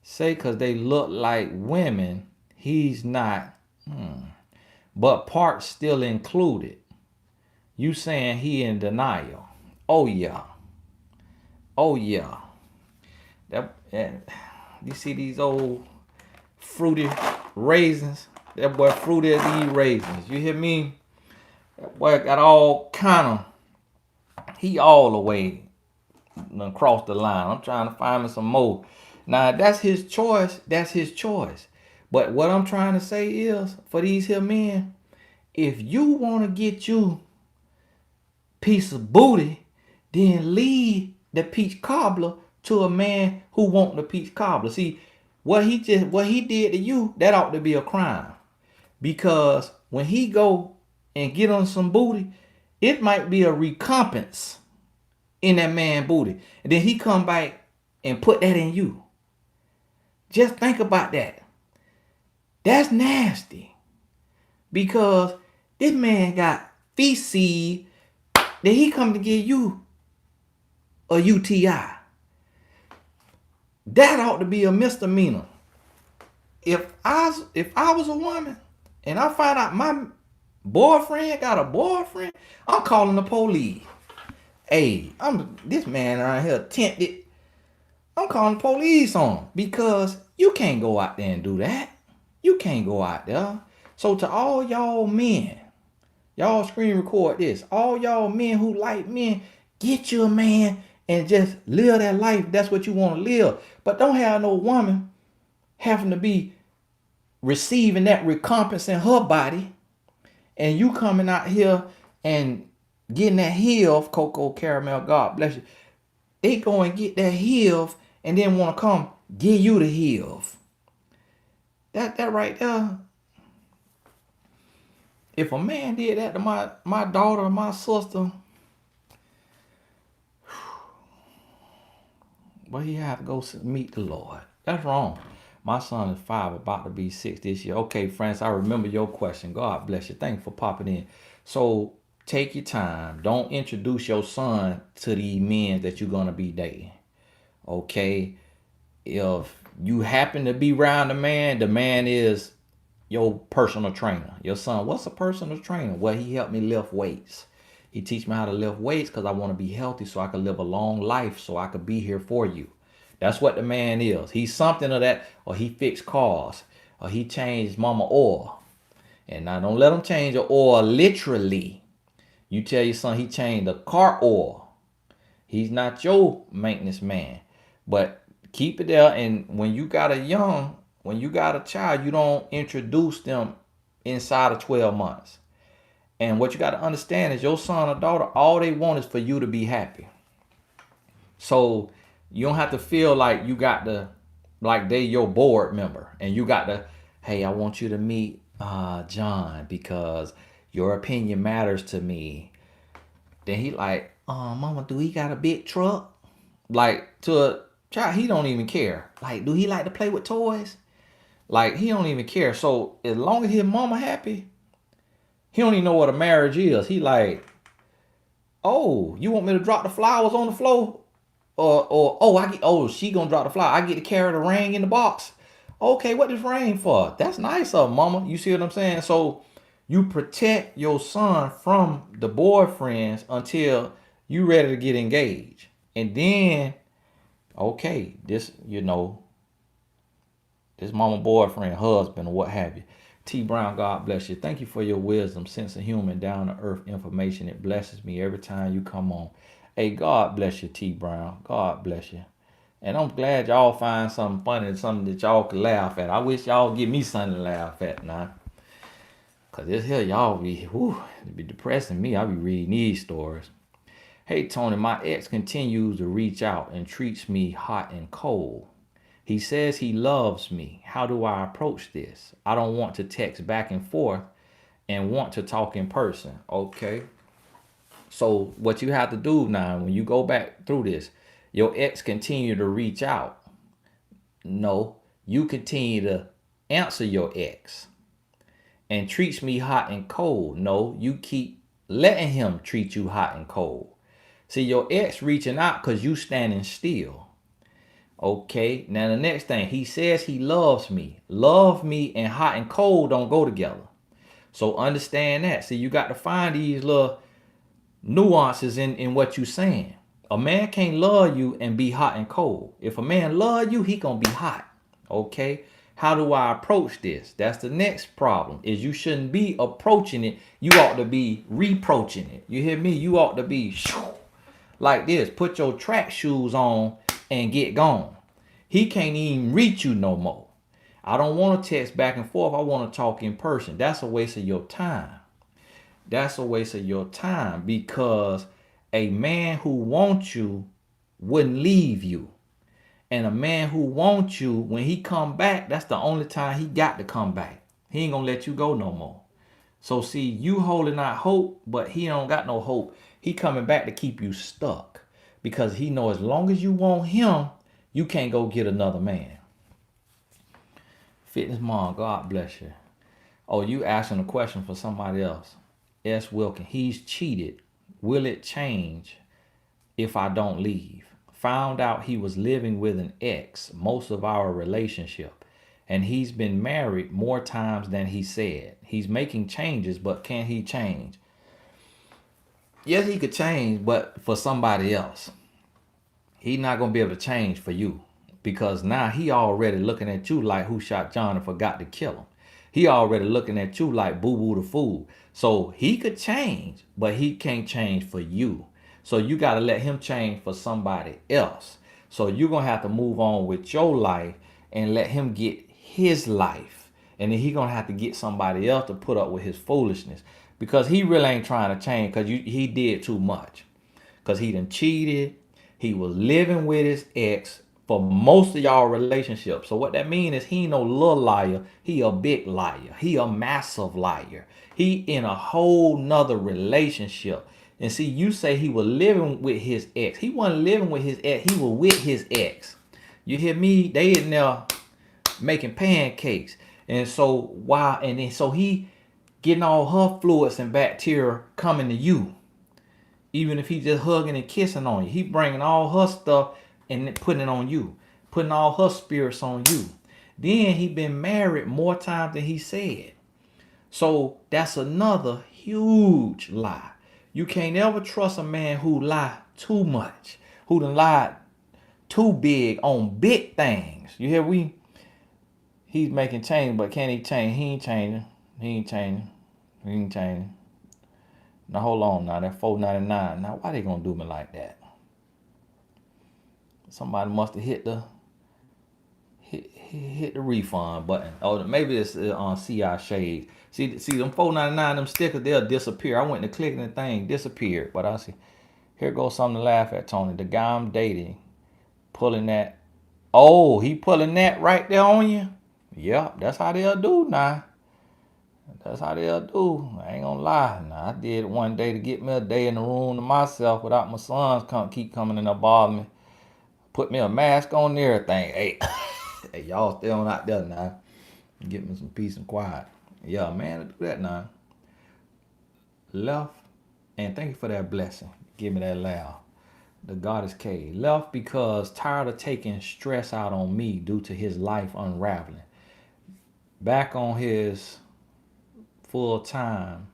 say, because they look like women, he's not, but parts still included. You saying he in denial? Oh yeah, oh yeah. That, you see these old fruity raisins? That boy fruity as these raisins. You hear me? That boy got all kind of, he all the way across the line. I'm trying to find me some more. Now that's his choice. That's his choice. But what I'm trying to say is, for these here men, if you want to get you piece of booty, then leave the peach cobbler to a man who want the peach cobbler. See, what he did to you, that ought to be a crime. Because when he go and get on some booty, it might be a recompense in that man booty. And then he come back and put that in you. Just think about that. That's nasty. Because this man got feces that he come to give you a UTI. That ought to be a misdemeanor. If I was a woman and I find out my boyfriend got a boyfriend, I'm calling the police. Hey, this man around here tempted. I'm calling the police on him because you can't go out there and do that. You can't go out there. So to all y'all men, y'all screen record this. All y'all men who like men, get you a man and just live that life. That's what you want to live. But don't have no woman having to be receiving that recompense in her body. And you coming out here and getting that heel, Cocoa Caramel, God bless you. They go and get that heel and then want to come give you the heel. That right there. If a man did that to my daughter or my sister, well, he had to go meet the Lord. That's wrong. My son is 5, about to be 6 this year. Okay, friends, I remember your question. God bless you. Thank you for popping in. So take your time. Don't introduce your son to these men that you're going to be dating. Okay? If you happen to be around the man is your personal trainer. Your son, what's a personal trainer? Well, he helped me lift weights. He teach me how to lift weights because I want to be healthy so I can live a long life so I could be here for you. That's what the man is. He's something of that, or he fixed cars, or he changed mama oil. And now don't let him change the oil literally. You tell your son he changed the car oil. He's not your maintenance man. But keep it there. And when you got a child, you don't introduce them inside of 12 months. And what you got to understand is your son or daughter, all they want is for you to be happy. So you don't have to feel like you got to, like they your board member. And you got to, hey, I want you to meet John because your opinion matters to me. Then he like, mama, do he got a big truck? Like to a child, he don't even care. Like, do he like to play with toys? Like, he don't even care. So as long as his mama happy, he don't even know what a marriage is. He like, oh, you want me to drop the flowers on the floor? She gonna drop the flower. I get to carry the ring in the box. Okay, what this ring for? That's nice of mama. You see what I'm saying? So you protect your son from the boyfriends until you ready to get engaged. And then, okay, this mama boyfriend, husband, or what have you. T Brown, God bless you. Thank you for your wisdom, sense of humor, down to earth information. It blesses me every time you come on. Hey, God bless you, T Brown. God bless you. And I'm glad y'all find something funny, something that y'all can laugh at. I wish y'all give me something to laugh at now. Cause this here y'all be, whew, it be depressing me. I be reading these stories. Hey Tony, my ex continues to reach out and treats me hot and cold. He says he loves me. How do I approach this? I don't want to text back and forth and want to talk in person. Okay. So what you have to do now, when you go back through this, your ex continue to reach out. No, you continue to answer your ex and treats me hot and cold. No, you keep letting him treat you hot and cold. See, your ex reaching out because you standing still. Okay, now the next thing, he says he loves me. Love me and hot and cold don't go together. So understand that. See, you got to find these little nuances in what you saying. A man can't love you and be hot and cold. If a man love you, he gonna be hot. Okay. How do I approach this? That's the next problem. Is you shouldn't be approaching it. You ought to be reproaching it. You hear me? You ought to be like this. Put your track shoes on and get gone. He can't even reach you no more. I don't want to text back and forth. I want to talk in person. That's a waste of your time. That's a waste of your time because a man who wants you wouldn't leave you. And a man who wants you, when he come back, that's the only time he got to come back. He ain't gonna let you go no more. So see, you holding out hope, but he don't got no hope. He coming back to keep you stuck because he know as long as you want him, you can't go get another man. Fitness mom, God bless you. Oh, you asking a question for somebody else. S. Wilkin, he's cheated. Will it change if I don't leave? Found out he was living with an ex most of our relationship. And he's been married more times than he said. He's making changes, but can he change? Yes, he could change, but for somebody else. He's not going to be able to change for you. Because now he already looking at you like who shot John and forgot to kill him. He already looking at you like Boo Boo the Fool. So he could change, but he can't change for you. So you got to let him change for somebody else. So you're going to have to move on with your life and let him get his life. And then he going to have to get somebody else to put up with his foolishness. Because he really ain't trying to change because he did too much. Because he done cheated. He was living with his ex for most of y'all relationships. So what that means is he ain't no little liar. He a big liar. He a massive liar. He in a whole nother relationship. And see, you say he was living with his ex. He wasn't living with his ex. He was with his ex. You hear me? They in there making pancakes. And so so he getting all her fluids and bacteria coming to you. Even if he just hugging and kissing on you, he bringing all her stuff and putting it on you, putting all her spirits on you. Then he been married more times than he said. So that's another huge lie. You can't ever trust a man who lie too much, who done lied too big on big things. You hear we? He's making change, but can he change? He ain't changing. He ain't changing. He ain't changing. Now hold on now, that $4.99. Now why they gonna do me like that? Somebody must have hit the refund button. Oh, maybe it's on CI Shades. See them $4.99, them stickers, they'll disappear. I went to click and the thing disappeared. But I see, here goes something to laugh at, Tony. The guy I'm dating pulling that. Oh, he pulling that right there on you? Yep, that's how they'll do now. That's how they'll do. I ain't gonna lie. Now, I did it one day to get me a day in the room to myself without my sons keep coming in and bother me. Put me a mask on and everything. Hey, hey, y'all still out there now. Get me some peace and quiet. Yeah, man, do that now. Left, and thank you for that blessing. Give me that laugh. The goddess K. Left because tired of taking stress out on me due to his life unraveling. Back on his full time.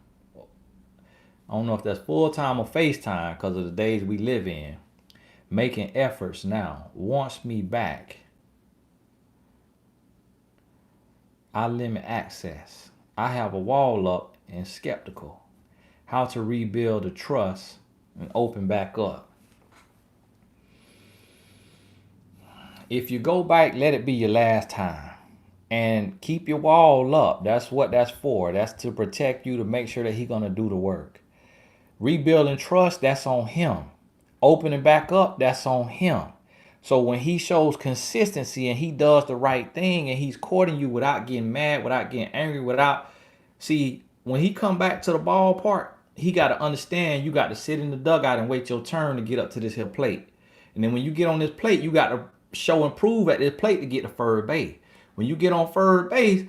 I don't know if that's full time or FaceTime because of the days we live in. Making efforts now. Wants me back. I limit access. I have a wall up and skeptical. How to rebuild the trust and open back up. If you go back, let it be your last time. And keep your wall up. That's what that's for. That's to protect you, to make sure that he's gonna do the work. Rebuilding trust, that's on him. Opening back up, that's on him. So when he shows consistency and he does the right thing and he's courting you without getting mad, without getting angry, without, see, when he come back to the ballpark, he got to understand you got to sit in the dugout and wait your turn to get up to this here plate. And then when you get on this plate, you got to show and prove at this plate to get to third base. When you get on third base,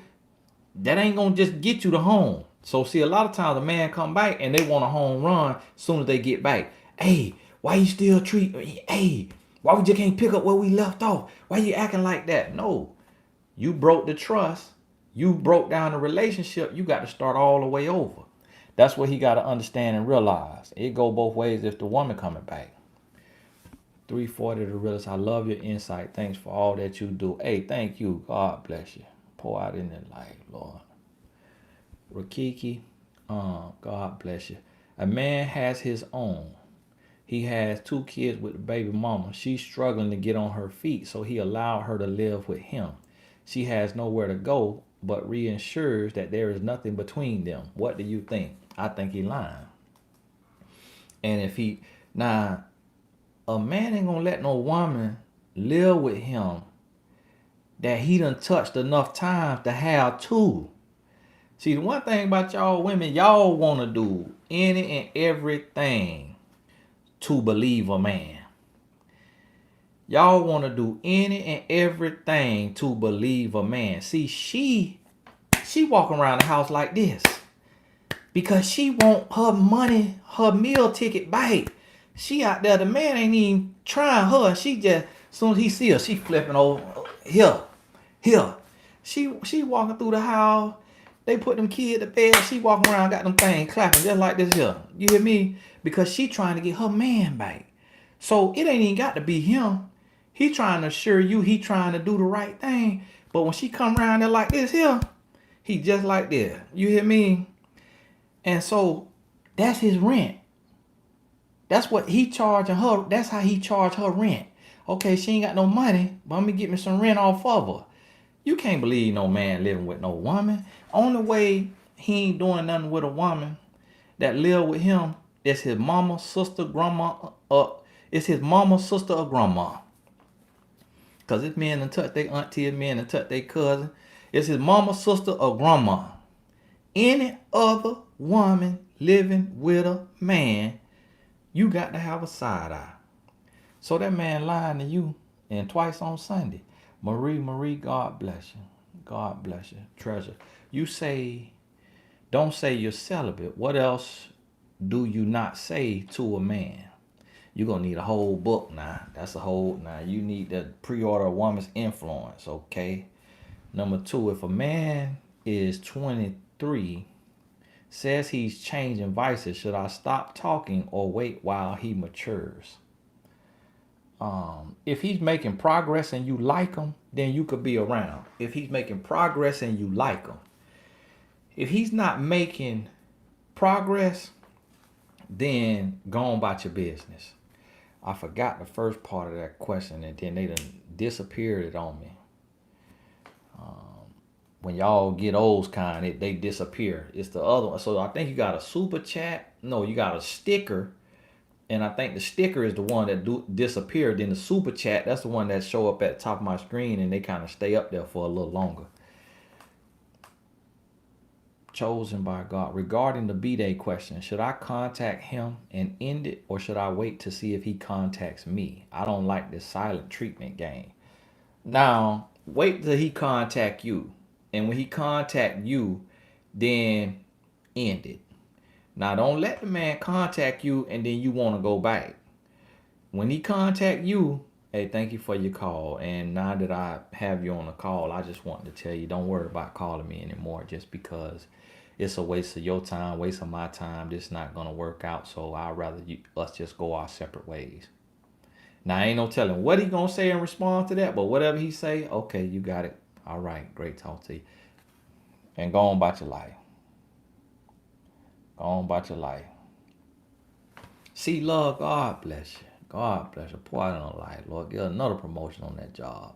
that ain't gonna just get you to home. So see, a lot of times a man come back and they want a home run as soon as they get back. Hey, why you still treat me? Hey, why we just can't pick up where we left off? Why you acting like that? No, you broke the trust. You broke down the relationship. You got to start all the way over. That's what he got to understand and realize. It go both ways if the woman coming back. 340 the realist. I love your insight. Thanks for all that you do. Hey, thank you. God bless you. Pour out in the light, Lord. Rakiki, God bless you. A man has his own. He has 2 kids with the baby mama. She's struggling to get on her feet, so he allowed her to live with him. She has nowhere to go, but reassures that there is nothing between them. What do you think? I think he lying. And if he, now, a man ain't gonna let no woman live with him that he done touched enough times to have 2. See, the one thing about y'all women, y'all want to do any and everything to believe a man. Y'all want to do any and everything to believe a man. See, she walking around the house like this because she want her money, her meal ticket back. She out there, the man ain't even trying her. She just, as soon as he see her, she flipping over here. She walking through the house. They put them kids to bed. She walking around, got them things clapping just like this here. You hear me? Because she trying to get her man back. So it ain't even got to be him. He trying to assure you he trying to do the right thing. But when she come around there like this here, he just like this. You hear me? And so that's his rent. That's what he charging her. That's how he charge her rent. Okay, she ain't got no money, but I'm gonna get me some rent off of her. You can't believe no man living with no woman. Only way he ain't doing nothing with a woman that live with him is his mama, sister, grandma. It's his mama, sister, or grandma. Cause this man done touch their auntie, this man done touch their cousin. It's his mama, sister, or grandma. Any other woman living with a man, you got to have a side eye. So that man lying to you, and twice on Sunday. Marie, God bless you. God bless you. Treasure. You say, don't say you're celibate. What else do you not say to a man? You're going to need a whole book now. That's a whole, now you need to pre-order A Woman's Influence, okay? Number 2, if a man is 23, says he's changing vices, should I stop talking or wait while he matures? If he's making progress and you like him, then you could be around. If he's making progress and you like him. If he's not making progress, then go on about your business. I forgot the first part of that question and then they done disappeared it on me. When y'all get old kind, they disappear. It's the other one. So I think you got a super chat. No, you got a sticker. And I think the sticker is the one that disappeared. Then the super chat, that's the one that show up at the top of my screen and they kind of stay up there for a little longer. Chosen by God. Regarding the B-Day question, should I contact him and end it or should I wait to see if he contacts me? I don't like this silent treatment game. Now, wait till he contact you. And when he contact you, then end it. Now, don't let the man contact you and then you want to go back. When he contact you, hey, thank you for your call. And now that I have you on the call, I just want to tell you, don't worry about calling me anymore just because it's a waste of your time, waste of my time. This is not going to work out. So I'd rather us just go our separate ways. Now, ain't no telling what he going to say in response to that, but whatever he say, okay, you got it. All right, great talk to you. And go on about your life. Go on about your life. See, love, God bless you. God bless you. Pour out in her life, Lord. Get another promotion on that job.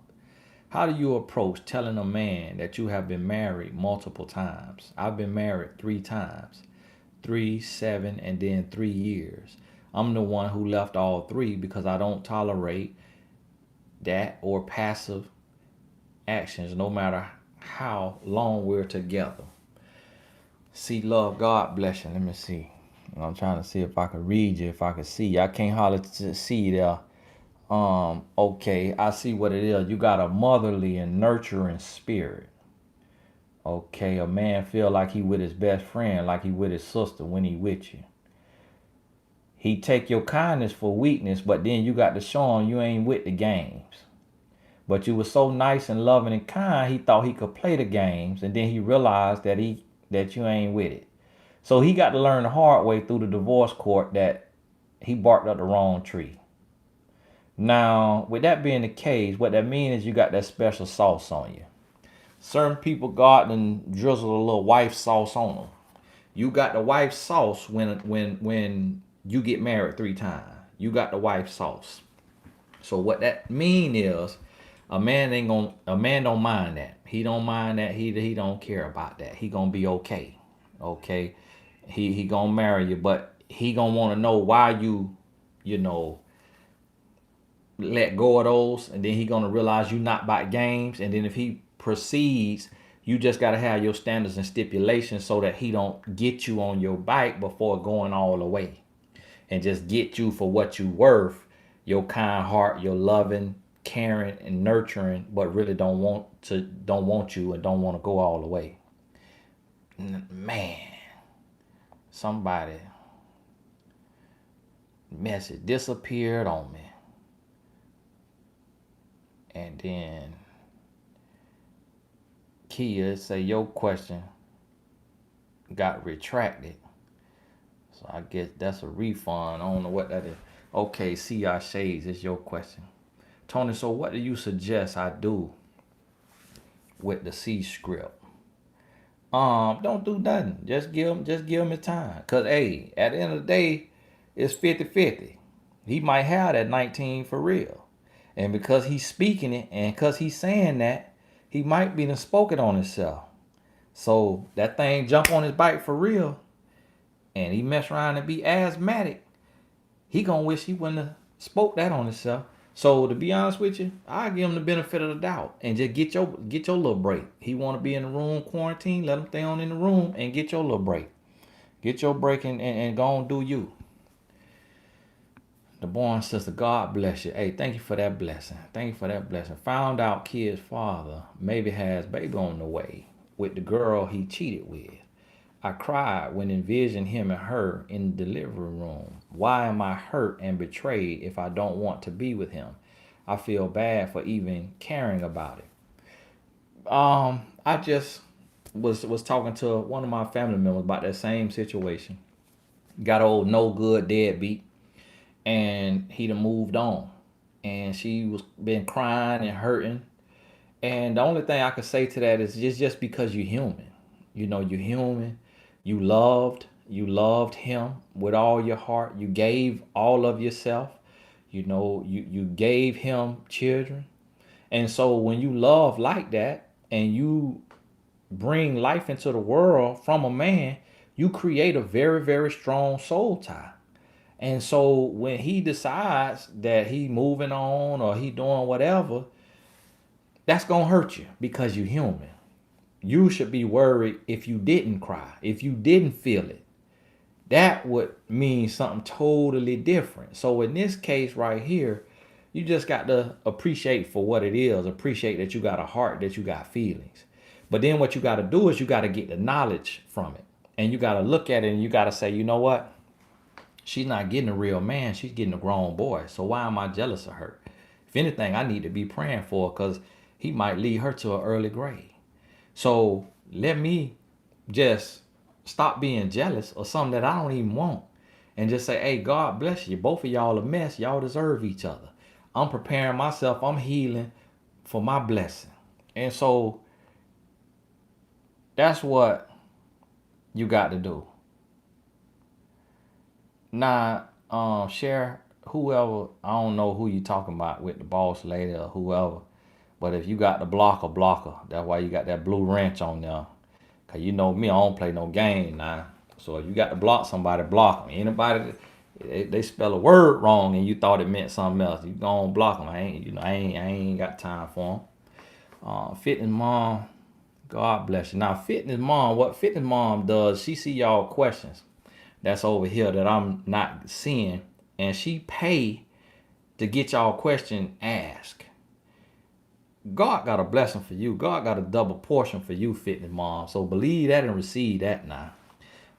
How do you approach telling a man that you have been married multiple times? I've been married 3 times, 3, 7, and then 3 years. I'm the one who left all three because I don't tolerate that or passive actions no matter how long we're together. See, love, God bless you. Let me see. I'm trying to see if I can read you, if I can see you. I can't hardly see you there. Okay, I see what it is. You got a motherly and nurturing spirit. Okay, a man feel like he with his best friend, like he with his sister when he with you. He take your kindness for weakness, but then you got to show him you ain't with the games. But you was so nice and loving and kind, he thought he could play the games, and then he realized that you ain't with it. So he got to learn the hard way through the divorce court that he barked up the wrong tree. Now, with that being the case, what that means is you got that special sauce on you. Certain people God and drizzle a little wife sauce on them. You got the wife sauce when you get married 3 times. You got the wife sauce. So what that mean is a man don't mind that. He don't mind that. He don't care about that. He gonna be okay. Okay. He gonna marry you, but he gonna want to know why you know let go of those, and then he gonna realize you not by games, and then if he proceeds, you just gotta have your standards and stipulations so that he don't get you on your bike before going all the way, and just get you for what you worth, your kind heart, your loving, caring, and nurturing, but really don't want you and don't want to go all the way. Man, somebody message disappeared on me. And then Kia say your question got retracted. So I guess that's a refund. I don't know what that is. Okay, CI Shades, it's your question. Tony, so what do you suggest I do with the C script? Don't do nothing. Just give him his time. Cause hey, at the end of the day, it's 50-50. He might have that 19 for real. And because he's speaking it and because he's saying that, he might be done spoken on himself. So that thing jump on his bike for real and he mess around and be asthmatic. He gonna wish he wouldn't have spoke that on himself. So to be honest with you, I give him the benefit of the doubt and just get your little break. He want to be in the room quarantine, let him stay on in the room and get your little break. Get your break and go on do you. The born sister, God bless you. Hey, thank you for that blessing. Thank you for that blessing. Found out kid's father maybe has baby on the way with the girl he cheated with. I cried when envisioned him and her in the delivery room. Why am I hurt and betrayed if I don't want to be with him? I feel bad for even caring about it. I just was talking to one of my family members about that same situation. Got old no good deadbeat, and he done moved on, and she was been crying and hurting. And the only thing I could say to that is just because you're human. You know, you're human. You loved him with all your heart. You gave all of yourself. You know, you gave him children. And so when you love like that and you bring life into the world from a man, you create a very, very strong soul tie. And so when he decides that he moving on or he doing whatever, that's gonna hurt you because you're human. You should be worried if you didn't cry, if you didn't feel it. That would mean something totally different. So in this case right here, you just got to appreciate for what it is. Appreciate that you got a heart, that you got feelings. But then what you got to do is you got to get the knowledge from it. And you got to look at it and you got to say, you know what? She's not getting a real man. She's getting a grown boy. So why am I jealous of her? If anything, I need to be praying for her because he might lead her to an early grave. So let me just stop being jealous of something that I don't even want and just say, hey, God bless you. Both of y'all a mess. Y'all deserve each other. I'm preparing myself. I'm healing for my blessing. And so that's what you got to do. Now, share whoever, I don't know who you talking about with the boss lady or whoever, but if you got the blocker, that's why you got that blue wrench on there. Cause you know me, I don't play no game now. So if you got to block somebody, block them. Anybody, they spell a word wrong and you thought it meant something else, you go on block them. I ain't got time for them. Fitness mom, God bless you. Now fitness mom, what fitness mom does, she see y'all questions that's over here that I'm not seeing, and she pay to get y'all question asked. God got a blessing for you. God got a double portion for you, fitness mom. So believe that and receive that now.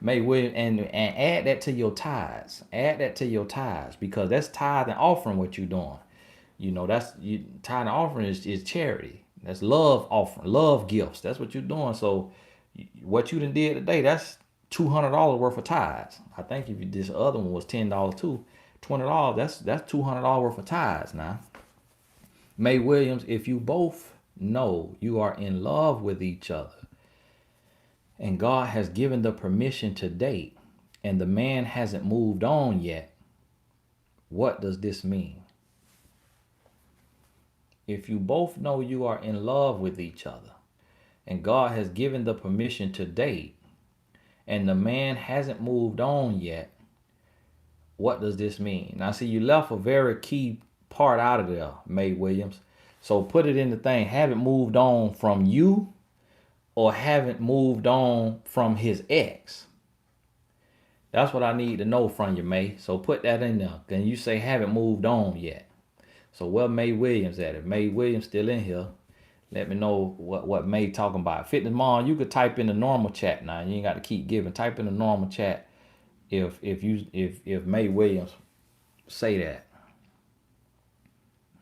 May William and add that to your tithes. Add that to your tithes because that's tithe and offering what you're doing. You know, that's you tithe and offering is charity. That's love offering, love gifts. That's what you're doing. So what you done did today, that's $200 worth of tithes. I think if you this other one was $10 too, $20, that's $200 worth of tithes now. May Williams, if you both know you are in love with each other and God has given the permission to date and the man hasn't moved on yet, what does this mean? If you both know you are in love with each other and God has given the permission to date and the man hasn't moved on yet, what does this mean? Now, see, you left a very key part out of there, May Williams. So put it in the thing. Haven't moved on from you or haven't moved on from his ex. That's what I need to know from you, May. So put that in there. Can you say haven't moved on yet? So where May Williams at? If May Williams still in here, let me know what May talking about. Fitness mom, you could type in the normal chat now. You ain't got to keep giving. Type in the normal chat if May Williams say that.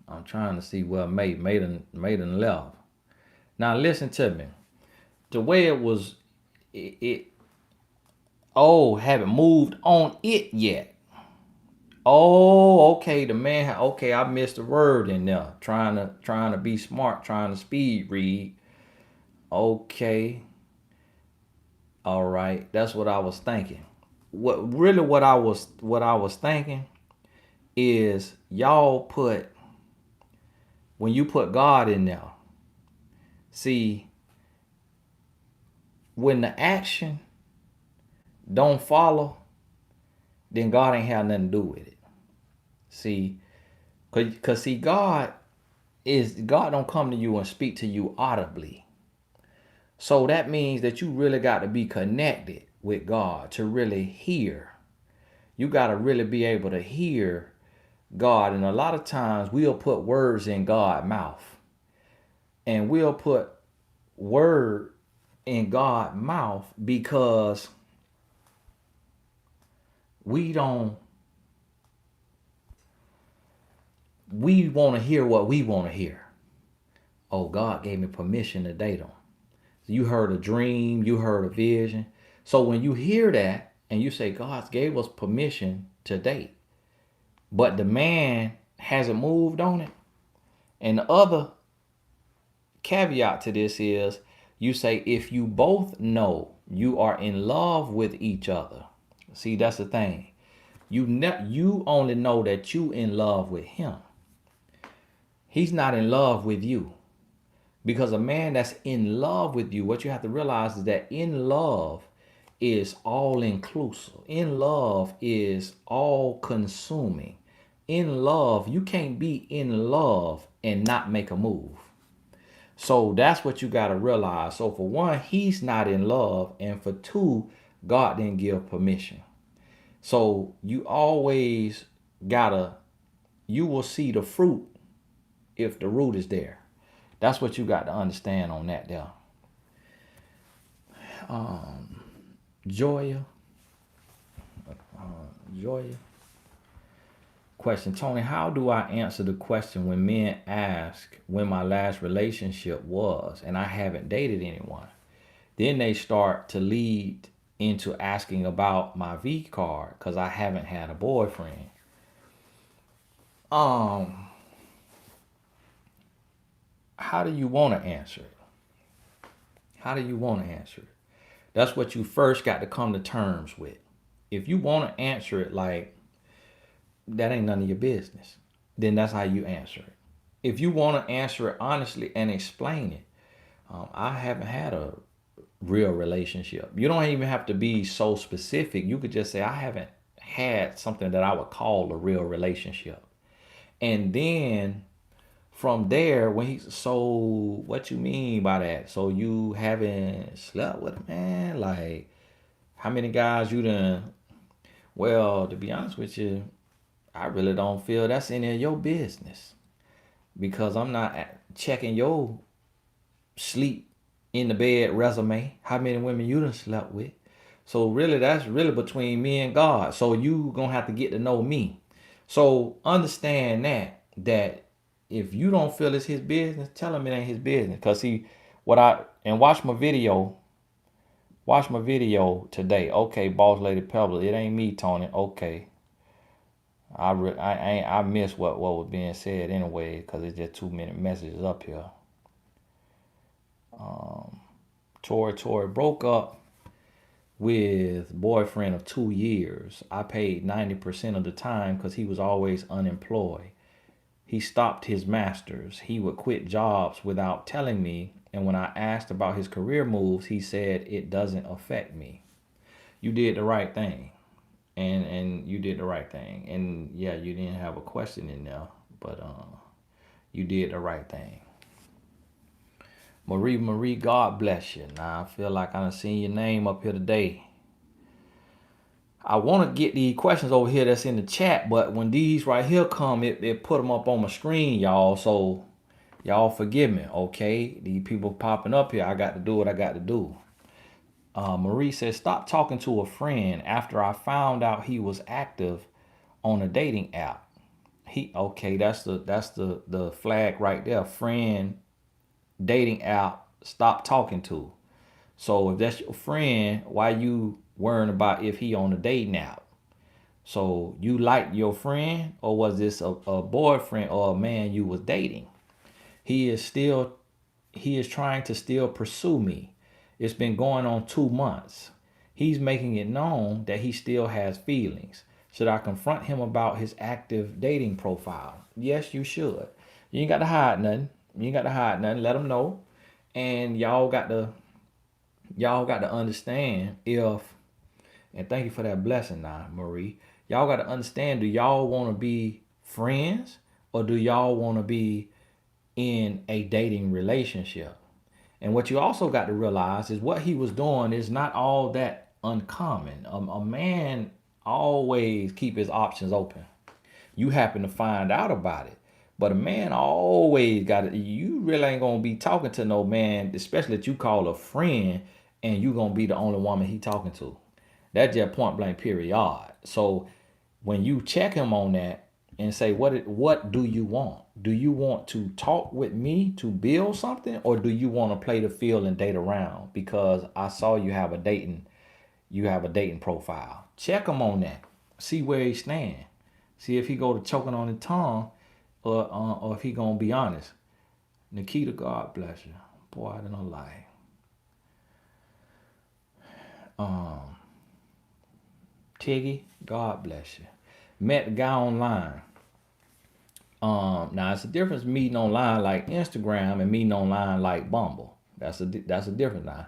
I'm trying to see where May done left. Now listen to me. The way it was, haven't moved on it yet. Oh, okay. The man, okay. I missed a word in there. Trying to be smart. Trying to speed read. Okay. All right. That's what I was thinking. What I was thinking is y'all put when you put God in there. See, when the action don't follow, then God ain't have nothing to do with it. See, cause see, God don't come to you and speak to you audibly. So that means that you really got to be connected with God to really hear. You got to really be able to hear God. And a lot of times we'll put words in God's mouth. And we'll put word in God's mouth because we want to hear what we want to hear. Oh, God gave me permission to date him. You heard a dream, you heard a vision. So when you hear that and you say God gave us permission to date, but the man hasn't moved on it. And the other caveat to this is you say if you both know you are in love with each other. See, that's the thing. You only know that you in love with him. He's not in love with you. Because a man that's in love with you, what you have to realize is that in love is all inclusive. In love is all consuming. In love, you can't be in love and not make a move. So that's what you got to realize. So for one, he's not in love. And for two, God didn't give permission. So you always you will see the fruit if the root is there. That's what you got to understand on that there. Joya. Question, Tony, how do I answer the question when men ask when my last relationship was and I haven't dated anyone? Then they start to lead into asking about my V card because I haven't had a boyfriend. How do you want to answer it? How do you want to answer it? That's what you first got to come to terms with. If you want to answer it like, that ain't none of your business. Then that's how you answer it. If you want to answer it honestly and explain it, I haven't had a real relationship. You don't even have to be so specific. You could just say, I haven't had something that I would call a real relationship. And then from there, when he's, so what you mean by that? So you haven't slept with a man? Like, how many guys you done? Well, to be honest with you, I really don't feel that's any of your business because I'm not checking your sleep in the bed resume. How many women you done slept with? So really, that's really between me and God. So you gonna have to get to know me. So understand that if you don't feel it's his business, tell him it ain't his business. Cause see, what I and watch my video today. Okay, boss lady Pebble, it ain't me, Tony. Okay, I missed what was being said anyway, cause it's just too many messages up here. Tori broke up with boyfriend of 2 years. I paid 90% of the time because he was always unemployed. He stopped his master's. He would quit jobs without telling me. And when I asked about his career moves, he said it doesn't affect me. You did the right thing. And you did the right thing. And yeah, you didn't have a question in there, but you did the right thing. Marie, God bless you. Now I feel like I done seen your name up here today. I want to get the questions over here that's in the chat, but when these right here come, it put them up on my screen, y'all. So y'all forgive me, okay? These people popping up here, I got to do what I got to do. Marie says, stop talking to a friend after I found out he was active on a dating app. Okay, that's the flag right there. Friend, dating app, stop talking to. So if that's your friend, why you worrying about if he on a dating app? So you like your friend, or was this a boyfriend or a man you was dating? He is trying to still pursue me. It's been going on 2 months. He's making it known that he still has feelings. Should I confront him about his active dating profile? Yes, you should. You ain't got to hide nothing. You ain't got to hide nothing. Let him know. And y'all got to understand if, and thank you for that blessing now, Marie. Y'all got to understand, do y'all want to be friends or do y'all want to be in a dating relationship? And what you also got to realize is what he was doing is not all that uncommon. A man always keep his options open. You happen to find out about it. But a man always got it. You really ain't gonna be talking to no man, especially that you call a friend, and you gonna be the only woman he talking to. That's just point blank period. So when you check him on that and say, what do you want? Do you want to talk with me to build something, or do you want to play the field and date around? Because I saw you have a dating profile. Check him on that. See where he stand. See if he go to choking on his tongue, or if he gonna be honest. Nikita, God bless you. Boy, I don't lie. Tiggy, God bless you. Met the guy online. Now it's a difference meeting online like Instagram and meeting online like Bumble. That's a difference now.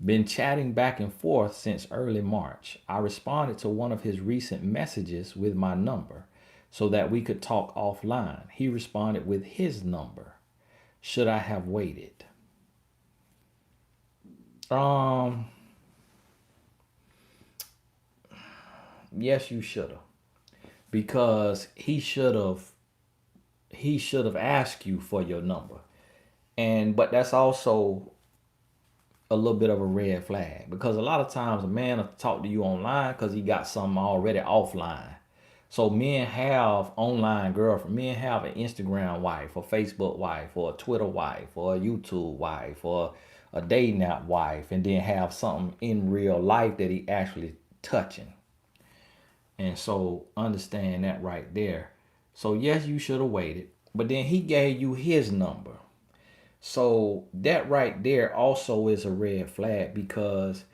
Been chatting back and forth since early March. I responded to one of his recent messages with my number so that we could talk offline. He responded with his number. Should I have waited? Yes, you should have. Because he should have asked you for your number. But that's also a little bit of a red flag because a lot of times a man will talk to you online because he got something already offline. So men have online girlfriend, men have an Instagram wife, or Facebook wife, or a Twitter wife, or a YouTube wife, or a dating app wife, and then have something in real life that he actually touching. And so understand that right there. So yes, you should have waited, but then he gave you his number. So that right there also is a red flag because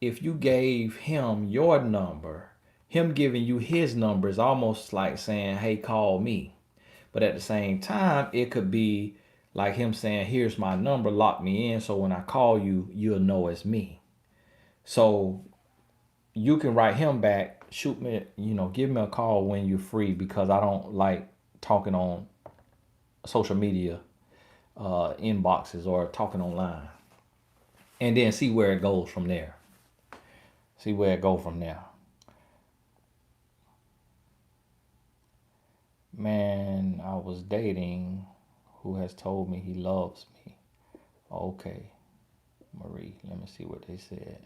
if you gave him your number, him giving you his number is almost like saying, hey, call me. But at the same time, it could be like him saying, here's my number, lock me in, so when I call you, you'll know it's me. So you can write him back, shoot me, give me a call when you're free, because I don't like talking on social media inboxes or talking online. And then see where it goes from there. See where it goes from there. Man, I was dating who has told me he loves me. Okay, Marie, let me see what they said.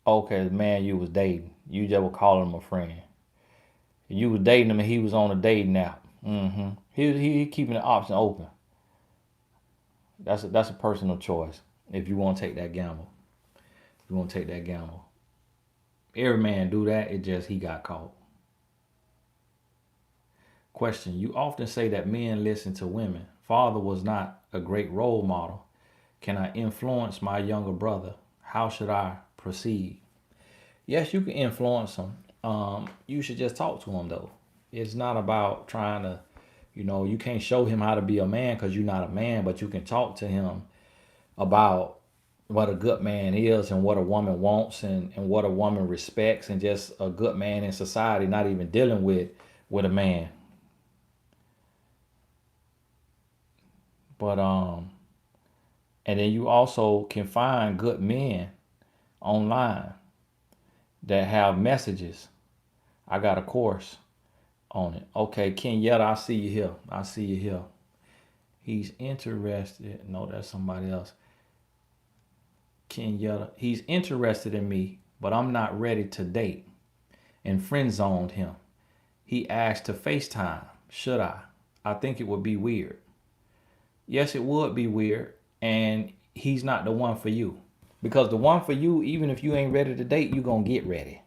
Okay, the man you was dating, you just were calling him a friend. You was dating him and he was on a dating app. He keeping the option open. That's a personal choice. If you want to take that gamble, you want to take that gamble. Every man do that. It just he got caught. Question: you often say that men listen to women. Father was not a great role model. Can I influence my younger brother? How should I proceed? Yes, you can influence him. You should just talk to him though. It's not about trying to, you can't show him how to be a man because you're not a man, but you can talk to him about what a good man is and what a woman wants, and what a woman respects, and just a good man in society, not even dealing with a man. But and then you also can find good men online that have messages. I got a course on it. Okay, Kenyatta, I see you here. I see you here. He's interested. No, that's somebody else. Kenyatta, he's interested in me, but I'm not ready to date, and friend zoned him. He asked to FaceTime. Should I? I think it would be weird. Yes, it would be weird, and he's not the one for you. Because the one for you, even if you ain't ready to date, you gonna get ready.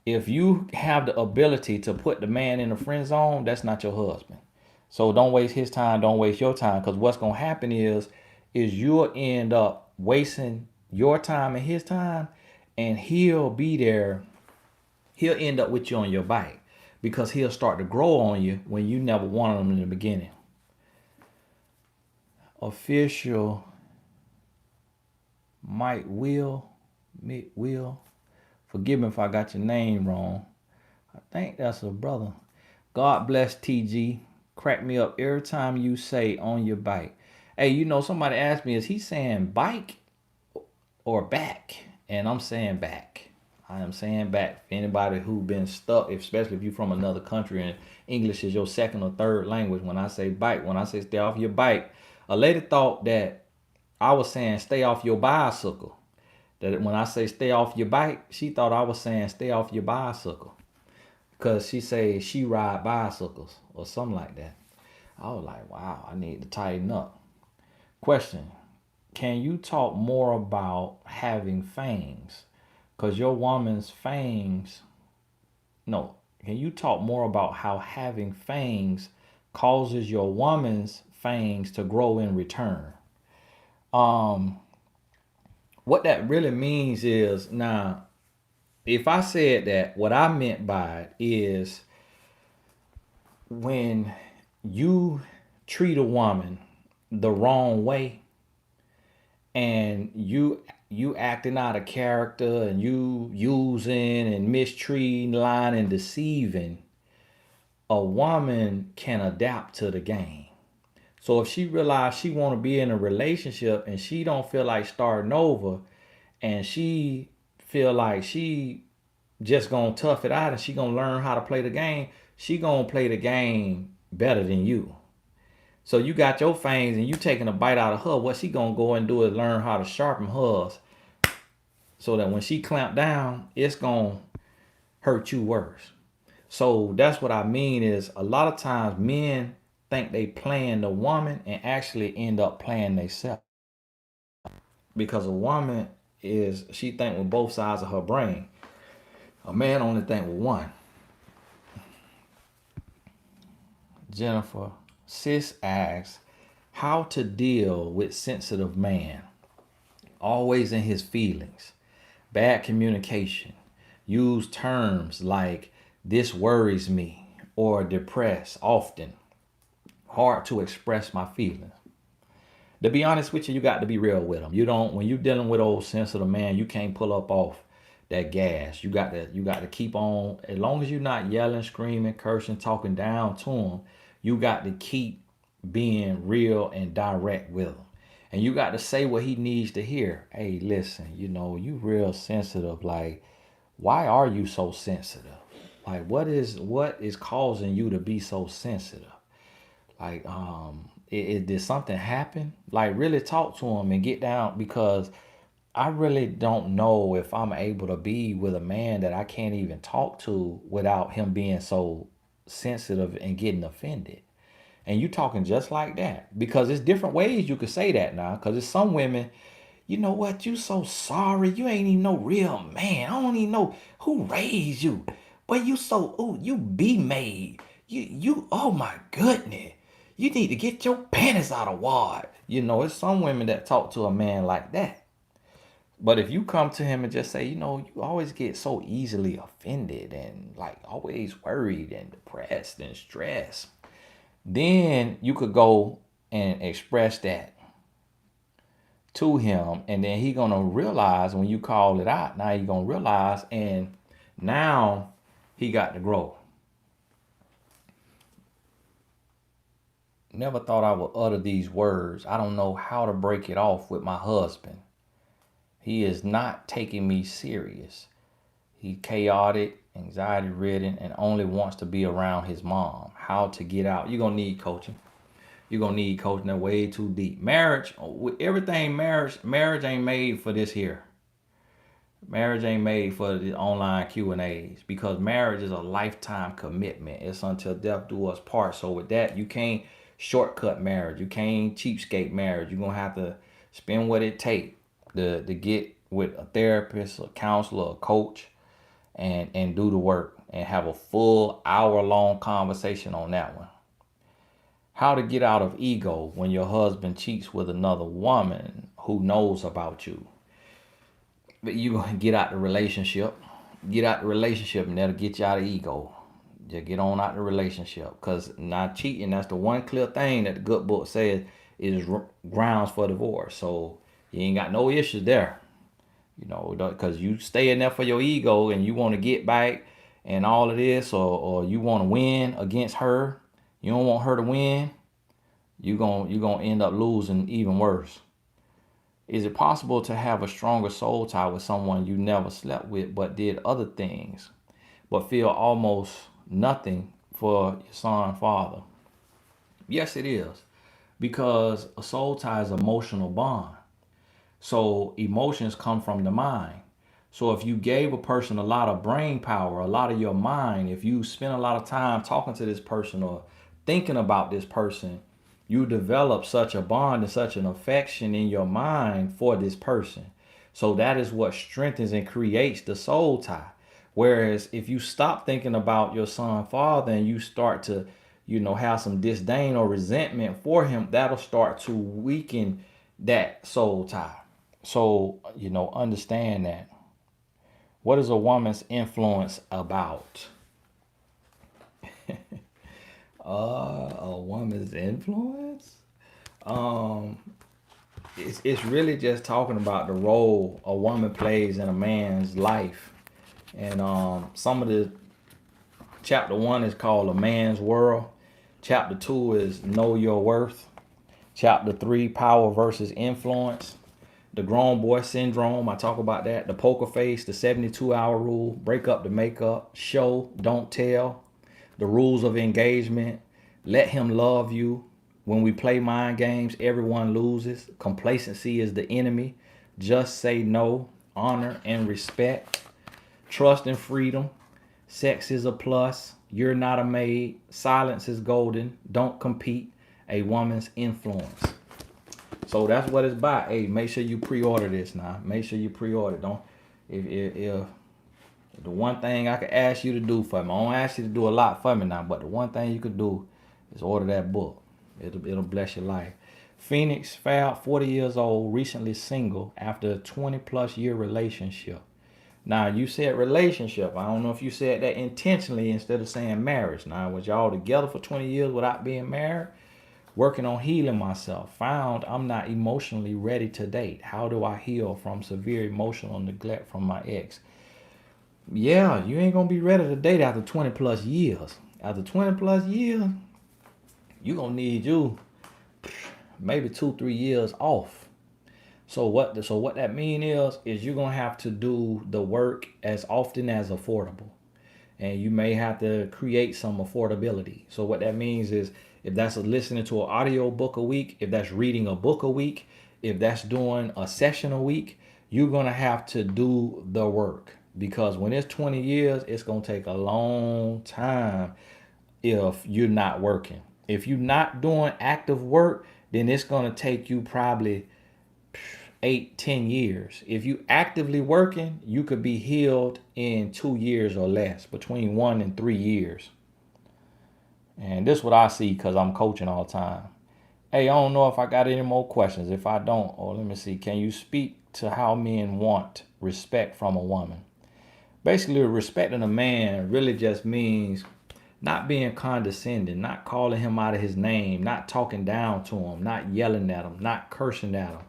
If you have the ability to put the man in the friend zone, that's not your husband. So don't waste his time, don't waste your time, because what's gonna happen is you'll end up wasting your time and his time, and he'll be there. He'll end up with you on your bike because he'll start to grow on you when you never wanted him in the beginning. Official Mike Will. Forgive me if I got your name wrong. I think that's a brother. God bless TG. Crack me up every time you say on your bike. Hey, somebody asked me, is he saying bike or back? And I'm saying back. I am saying back. For anybody who been stuck, especially if you're from another country and English is your second or third language, when I say bike, when I say stay off your bike, a lady thought that I was saying stay off your bicycle. That when I say stay off your bike, she thought I was saying stay off your bicycle. Because she says she ride bicycles or something like that. I was like, wow, I need to tighten up. Question: can you talk more about having fangs? Because your woman's fangs, no, can you talk more about how having fangs causes your woman's fangs to grow in return? Um, what that really means is, now, if I said that, what I meant by it is when you treat a woman the wrong way, and you acting out of character, and you using and mistreating, lying and deceiving, a woman can adapt to the game. So if she realizes she want to be in a relationship and she don't feel like starting over, and she feel like she just gonna tough it out and she gonna learn how to play the game, she gonna play the game better than you. So you got your fangs and you taking a bite out of her. What she gonna go and do is learn how to sharpen hers, so that when she clamp down, it's gonna hurt you worse. So that's what I mean, is a lot of times men think they playing the woman and actually end up playing themselves. Because a woman she think with both sides of her brain. A man only think with one. Jennifer, sis asks, how to deal with sensitive man, always in his feelings, bad communication, Use terms like this worries me or depressed often. Hard to express my feelings. To be honest with you, you got to be real with them. You don't when you dealing with old sensitive man, you can't pull up off that gas. You got to keep on as long as you're not yelling, screaming, cursing, talking down to him. You got to keep being real and direct with him. And you got to say what he needs to hear. Hey, listen, you real sensitive. Like, why are you so sensitive? Like, what is causing you to be so sensitive? Like, did something happen? Like, really talk to him and get down, because I really don't know if I'm able to be with a man that I can't even talk to without him being so sensitive and getting offended. And you talking just like that, because it's different ways you could say that now. Because it's some women, you know what, you so sorry, you ain't even no real man. I don't even know who raised you, but you so, oh, you be made. You oh my goodness, you need to get your panties out of wad. It's some women that talk to a man like that. But if you come to him and just say, you always get so easily offended and like always worried and depressed and stressed, then you could go and express that to him, and then he gonna realize when you call it out. Now he gonna realize, and now he got to grow. Never thought I would utter these words. I don't know how to break it off with my husband. He is not taking me serious. He's chaotic, anxiety ridden, and only wants to be around his mom. How to get out? You're gonna need coaching. You're gonna need coaching that way too deep. Marriage, with everything, marriage ain't made for this here. Marriage ain't made for the online Q&As, because marriage is a lifetime commitment. It's until death do us part. So with that, you can't shortcut marriage. You can't cheapskate marriage. You're gonna have to spend what it takes to get with a therapist, a counselor, a coach, and do the work and have a full hour-long conversation on that one. How to get out of ego when your husband cheats with another woman who knows about you. But you gonna get out the relationship. Get out the relationship, and that'll get you out of ego. Just get on out the relationship. Because not cheating, that's the one clear thing that the good book says is grounds for divorce. So you ain't got no issues there. Because you stay in there for your ego and you want to get back and all of this, or you want to win against her. You don't want her to win. You're gonna end up losing even worse. Is it possible to have a stronger soul tie with someone you never slept with but did other things, but feel almost nothing for your son and father? Yes, it is. Because a soul tie is an emotional bond. So emotions come from the mind. So if you gave a person a lot of brain power, a lot of your mind, if you spend a lot of time talking to this person or thinking about this person, you develop such a bond and such an affection in your mind for this person. So that is what strengthens and creates the soul tie. Whereas if you stop thinking about your son father and you start to, have some disdain or resentment for him, that'll start to weaken that soul tie. So, understand that. What is a woman's influence about? A woman's influence? Um, it's really just talking about the role a woman plays in a man's life. And some of the chapter 1 is called A Man's World. Chapter 2 is Know Your Worth. Chapter 3, Power versus Influence. The grown boy syndrome, I talk about that. The poker face, the 72-hour rule, break up the makeup, show, don't tell, the rules of engagement, let him love you. When we play mind games, everyone loses. Complacency is the enemy. Just say no, honor and respect, trust and freedom. Sex is a plus. You're not a maid. Silence is golden. Don't compete. A woman's influence. So that's what it's about. Hey, make sure you pre-order this now. Make sure you pre-order. Don't if the one thing I could ask you to do for me, I don't ask you to do a lot for me now, but the one thing you could do is order that book. It'll bless your life. Phoenix Fab, 40 years old, recently single after a 20 plus year relationship. Now you said relationship. I don't know if you said that intentionally instead of saying marriage. Now was y'all together for 20 years without being married? Working on healing myself. Found I'm not emotionally ready to date. How do I heal from severe emotional neglect from my ex? Yeah, you ain't gonna be ready to date after 20 plus years. After 20 plus years, you gonna need you maybe 2 3 years off. So what that mean is you're gonna have to do the work as often as affordable. And you may have to create some affordability. So what that means is if that's listening to an audio book a week, if that's reading a book a week, if that's doing a session a week, you're going to have to do the work because when it's 20 years, it's going to take a long time if you're not working. If you're not doing active work, then it's going to take you probably 8 10 years. If you actively working, you could be healed in 2 years or less, between 1 and 3 years. And this is what I see because I'm coaching all the time. Hey, I don't know if I got any more questions. If I don't, or let me see, can you speak to how men want respect from a woman? Basically, respecting a man really just means not being condescending, not calling him out of his name, not talking down to him, not yelling at him, not cursing at him.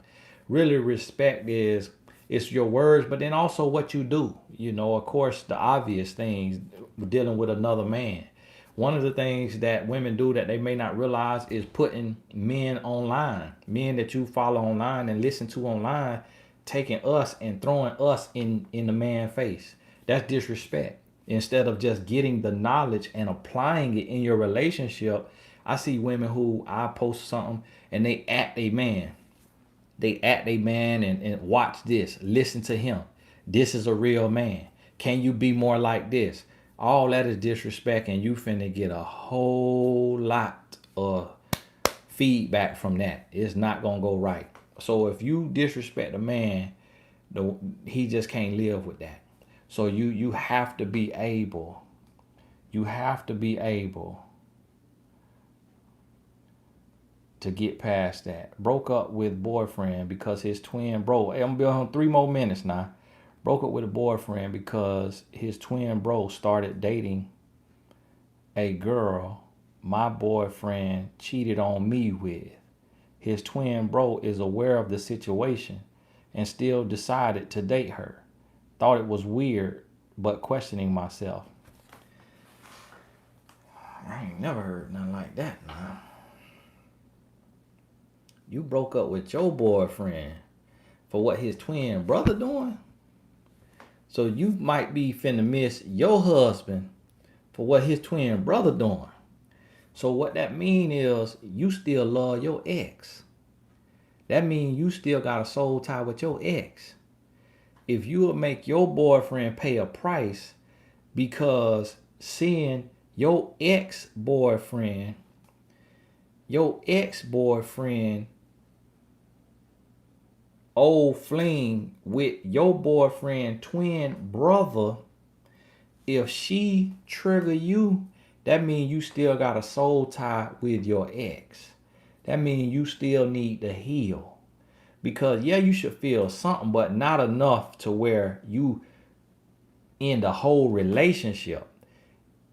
Really, respect is it's your words, but then also what you do. Of course, the obvious things dealing with another man. One of the things that women do that they may not realize is putting men online, men that you follow online and listen to online, taking us and throwing us in the man's face. That's disrespect. Instead of just getting the knowledge and applying it in your relationship, I see women who I post something and they act a man. They act a man and watch this. Listen to him. This is a real man. Can you be more like this? All that is disrespect, and you finna get a whole lot of feedback from that. It's not gonna go right. So if you disrespect a man, he just can't live with that. So you have to be able. You have to be able to get past that. Broke up with boyfriend because his twin bro. Hey, I'm gonna be on 3 more minutes now. Broke up with a boyfriend because his twin bro started dating a girl my boyfriend cheated on me with. His twin bro is aware of the situation and still decided to date her. Thought it was weird, but questioning myself. I ain't never heard nothing like that, man. You broke up with your boyfriend for what his twin brother doing? So you might be finna miss your husband for what his twin brother doing. So what that mean is you still love your ex. That means you still got a soul tie with your ex. If you would make your boyfriend pay a price because seeing your ex-boyfriend old fling with your boyfriend twin brother, if she trigger you, that means you still got a soul tie with your ex. That means you still need to heal. Because yeah, you should feel something, but not enough to where you in the whole relationship.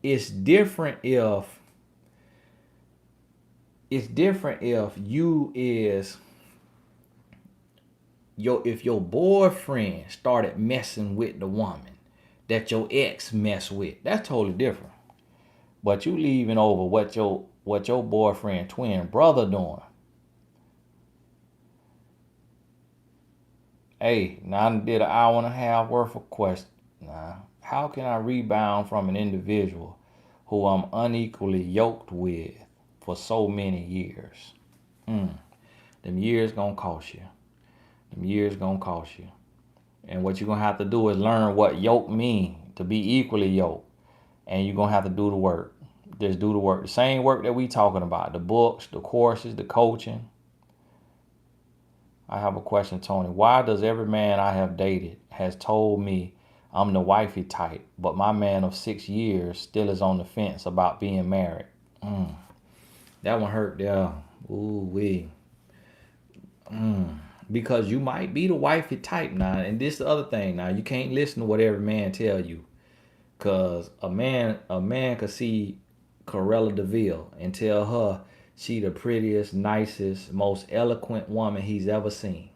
It's different if you is if your boyfriend started messing with the woman that your ex messed with. That's totally different. But you leaving over what your boyfriend twin brother doing. Hey, now I did an hour and a half worth of questions. Now, how can I rebound from an individual who I'm unequally yoked with for so many years? Them years gonna cost you. Them years gonna cost you. And what you're gonna have to do is learn what yoke mean to be equally yoked. And you're gonna have to do the work. Just do the work. The same work that we talking about. The books, the courses, the coaching. I have a question, Tony. Why does every man I have dated has told me I'm the wifey type, but my man of 6 years still is on the fence about being married? That one hurt there. Ooh wee. because you might be the wifey type now. And this the other thing now. You can't listen to what every man tell you. Cause a man could see Corella DeVille and tell her she the prettiest, nicest, most eloquent woman he's ever seen.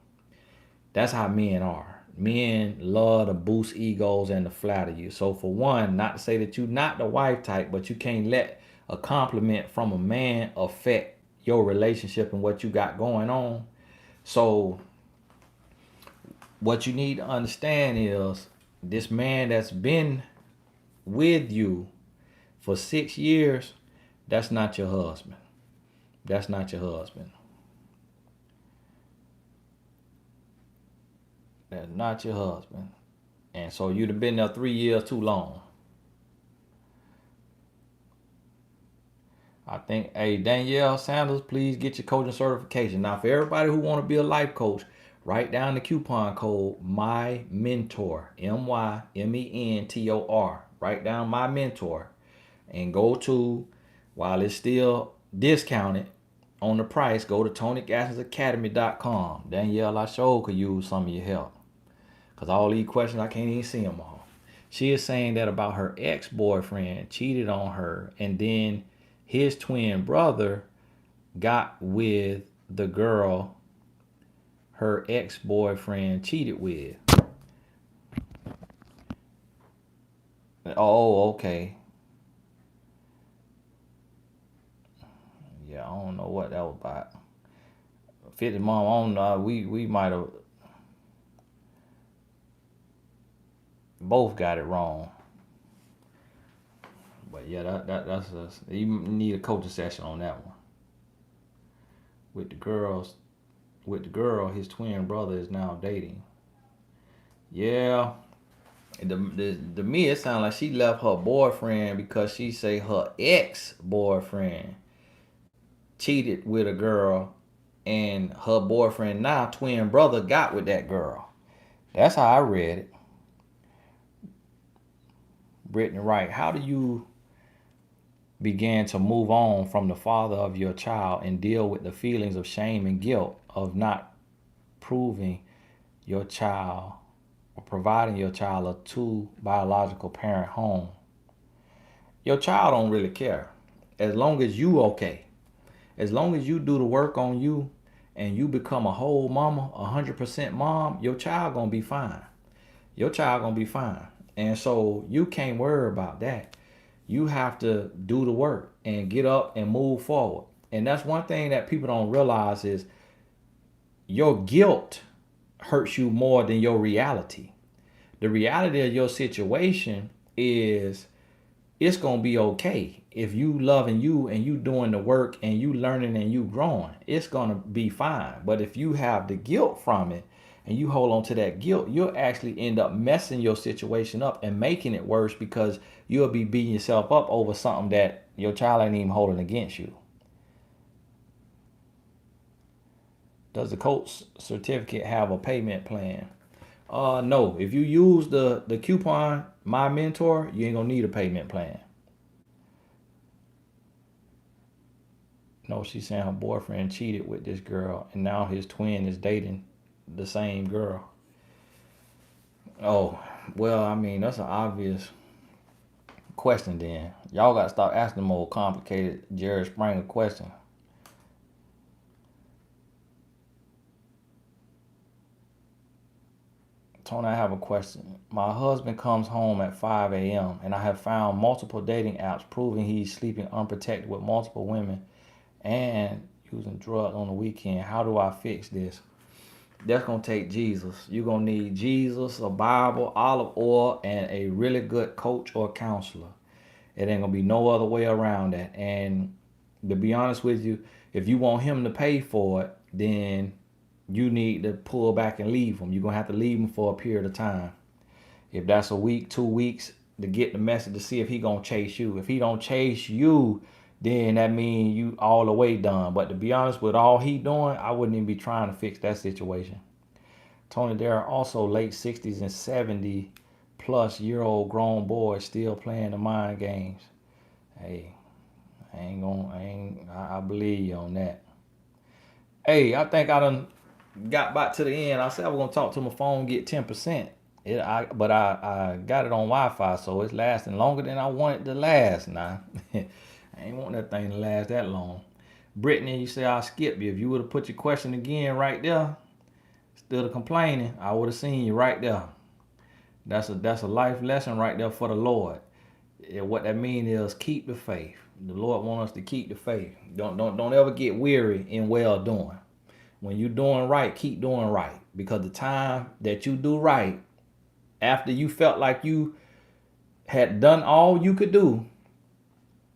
That's how men are. Men love to boost egos and to flatter you. So for one, not to say that you not the wife type, but you can't let a compliment from a man affect your relationship and what you got going on. So what you need to understand is this man that's been with you for 6 years, that's not your husband. That's not your husband. That's not your husband. And so you'd have been there 3 years too long. I think, hey, Danielle Sanders, please get your coaching certification. Now, for everybody who want to be a life coach, write down the coupon code My Mentor, MyMentor. Write down My Mentor, and go to, while it's still discounted on the price, go to TonyGassensAcademy.com. Danielle, I sure could use some of your help, because all these questions, I can't even see them all. She is saying that about her ex-boyfriend cheated on her, and then his twin brother got with the girl her ex-boyfriend cheated with. Oh, okay. Yeah, I don't know what that was about. 50 mom, I don't know. We might have both got it wrong. But yeah, that's us. You need a coaching session on that one. With the girls, with the girl, his twin brother is now dating. Yeah, the me it sounds like she left her boyfriend because she say her ex boyfriend cheated with a girl, and her boyfriend now twin brother got with that girl. That's how I read it. Brittany Wright, how do you begin to move on from the father of your child and deal with the feelings of shame and guilt of not proving your child or providing your child a two biological parent home? Your child don't really care. As long as you okay. As long as you do the work on you and you become a whole mama, 100% mom, your child gonna be fine. Your child gonna be fine. And so you can't worry about that. You have to do the work and get up and move forward. And that's one thing that people don't realize is your guilt hurts you more than your reality. The reality of your situation is it's gonna be okay. If you loving you and you doing the work and you learning and you growing, it's gonna be fine. But if you have the guilt from it and you hold on to that guilt, you'll actually end up messing your situation up and making it worse, because you'll be beating yourself up over something that your child ain't even holding against you. Does the coach certificate have a payment plan? No. If you use the coupon My Mentor, you ain't gonna need a payment plan. No, she's saying her boyfriend cheated with this girl and now his twin is dating the same girl. Oh, well, I mean, that's an obvious question then. Y'all got to stop asking the more complicated Jerry Springer question. Tony, I have a question. My husband comes home at 5 a.m. and I have found multiple dating apps proving he's sleeping unprotected with multiple women and using drugs on the weekend. How do I fix this? That's going to take Jesus. You're going to need Jesus, a Bible, olive oil, and a really good coach or counselor. It ain't going to be no other way around that. And to be honest with you, if you want him to pay for it, then you need to pull back and leave him. You're going to have to leave him for a period of time. If that's a week, 2 weeks, to get the message to see if he going to chase you. If he don't chase you, then that means you all the way done. But to be honest, with all he doing, I wouldn't even be trying to fix that situation. Tony, there are also late 60s and 70 plus year old grown boys still playing the mind games. Hey, I believe you on that. Hey, I think I done got back to the end. I said I was gonna talk to my phone, get 10%. But I got it on Wi-Fi, so it's lasting longer than I want it to last now. I ain't want that thing to last that long. Brittany, you say I'll skip you. If you would have put your question again right there, instead of complaining, I would have seen you right there. That's a life lesson right there for the Lord. What that means is keep the faith. The Lord wants us to keep the faith. Don't ever get weary in well doing. When you're doing right, keep doing right. Because the time that you do right, after you felt like you had done all you could do,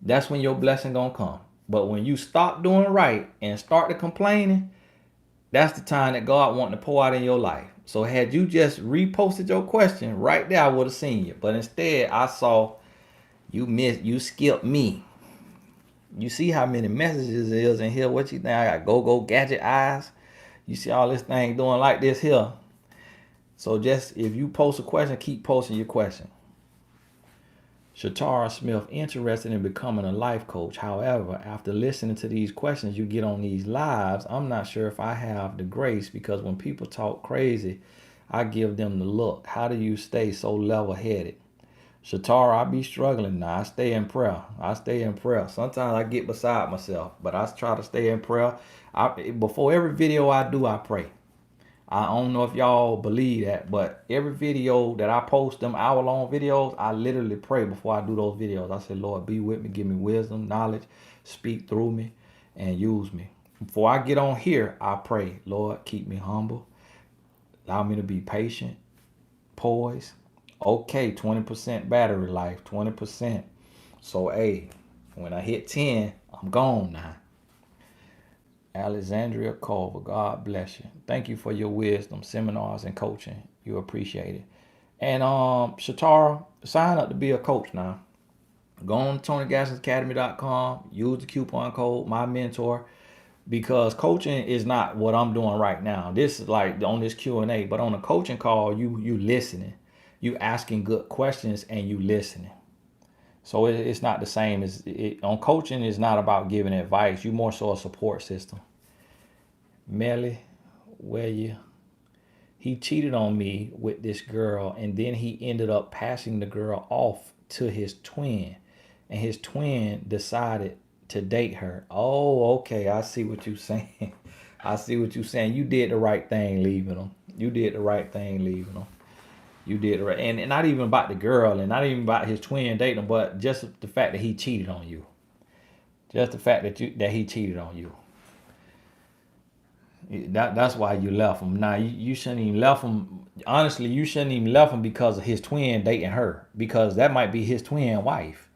that's when your blessing gonna come. But when you stop doing right and start to complaining, that's the time that God wanting to pour out in your life. So had you just reposted your question right there, I would have seen you. But instead, I saw you skipped me. You see how many messages is in here? What you think? I got go gadget eyes. You see all this thing doing like this here. So just if you post a question, keep posting your question. Shatara Smith, interested in becoming a life coach. However, after listening to these questions you get on these lives, I'm not sure if I have the grace because when people talk crazy, I give them the look. How do you stay so level-headed? Shatara, I be struggling now. I stay in prayer. Sometimes I get beside myself, but I try to stay in prayer. Before every video I do, I pray. I don't know if y'all believe that, but every video that I post, them hour-long videos, I literally pray before I do those videos. I say, Lord, be with me, give me wisdom, knowledge, speak through me, and use me. Before I get on here, I pray, Lord, keep me humble, allow me to be patient, poised. Okay, 20% battery life, 20%. So, hey, when I hit 10, I'm gone now. Alexandria Culver, God bless you. Thank you for your wisdom, seminars, and coaching. You appreciate it. And Shatara, sign up to be a coach now. Go on to TonyGassensAcademy.com. Use the coupon code My Mentor because coaching is not what I'm doing right now. This is like on this Q&A, but on a coaching call, you listening, you asking good questions, and you listening. So it's not the same as on coaching. It's not about giving advice. You more so a support system. Melly, he cheated on me with this girl, and then he ended up passing the girl off to his twin, and his twin decided to date her. Oh, okay, I see what you're saying. I see what you're saying. You did the right thing leaving him. You did the right thing leaving him. You did it right, and not even about the girl, and not even about his twin dating him, but just the fact that he cheated on you. Just the fact that he cheated on you. That's why you left him. Now you shouldn't even left him. Honestly, you shouldn't even left him because of his twin dating her, because that might be his twin wife.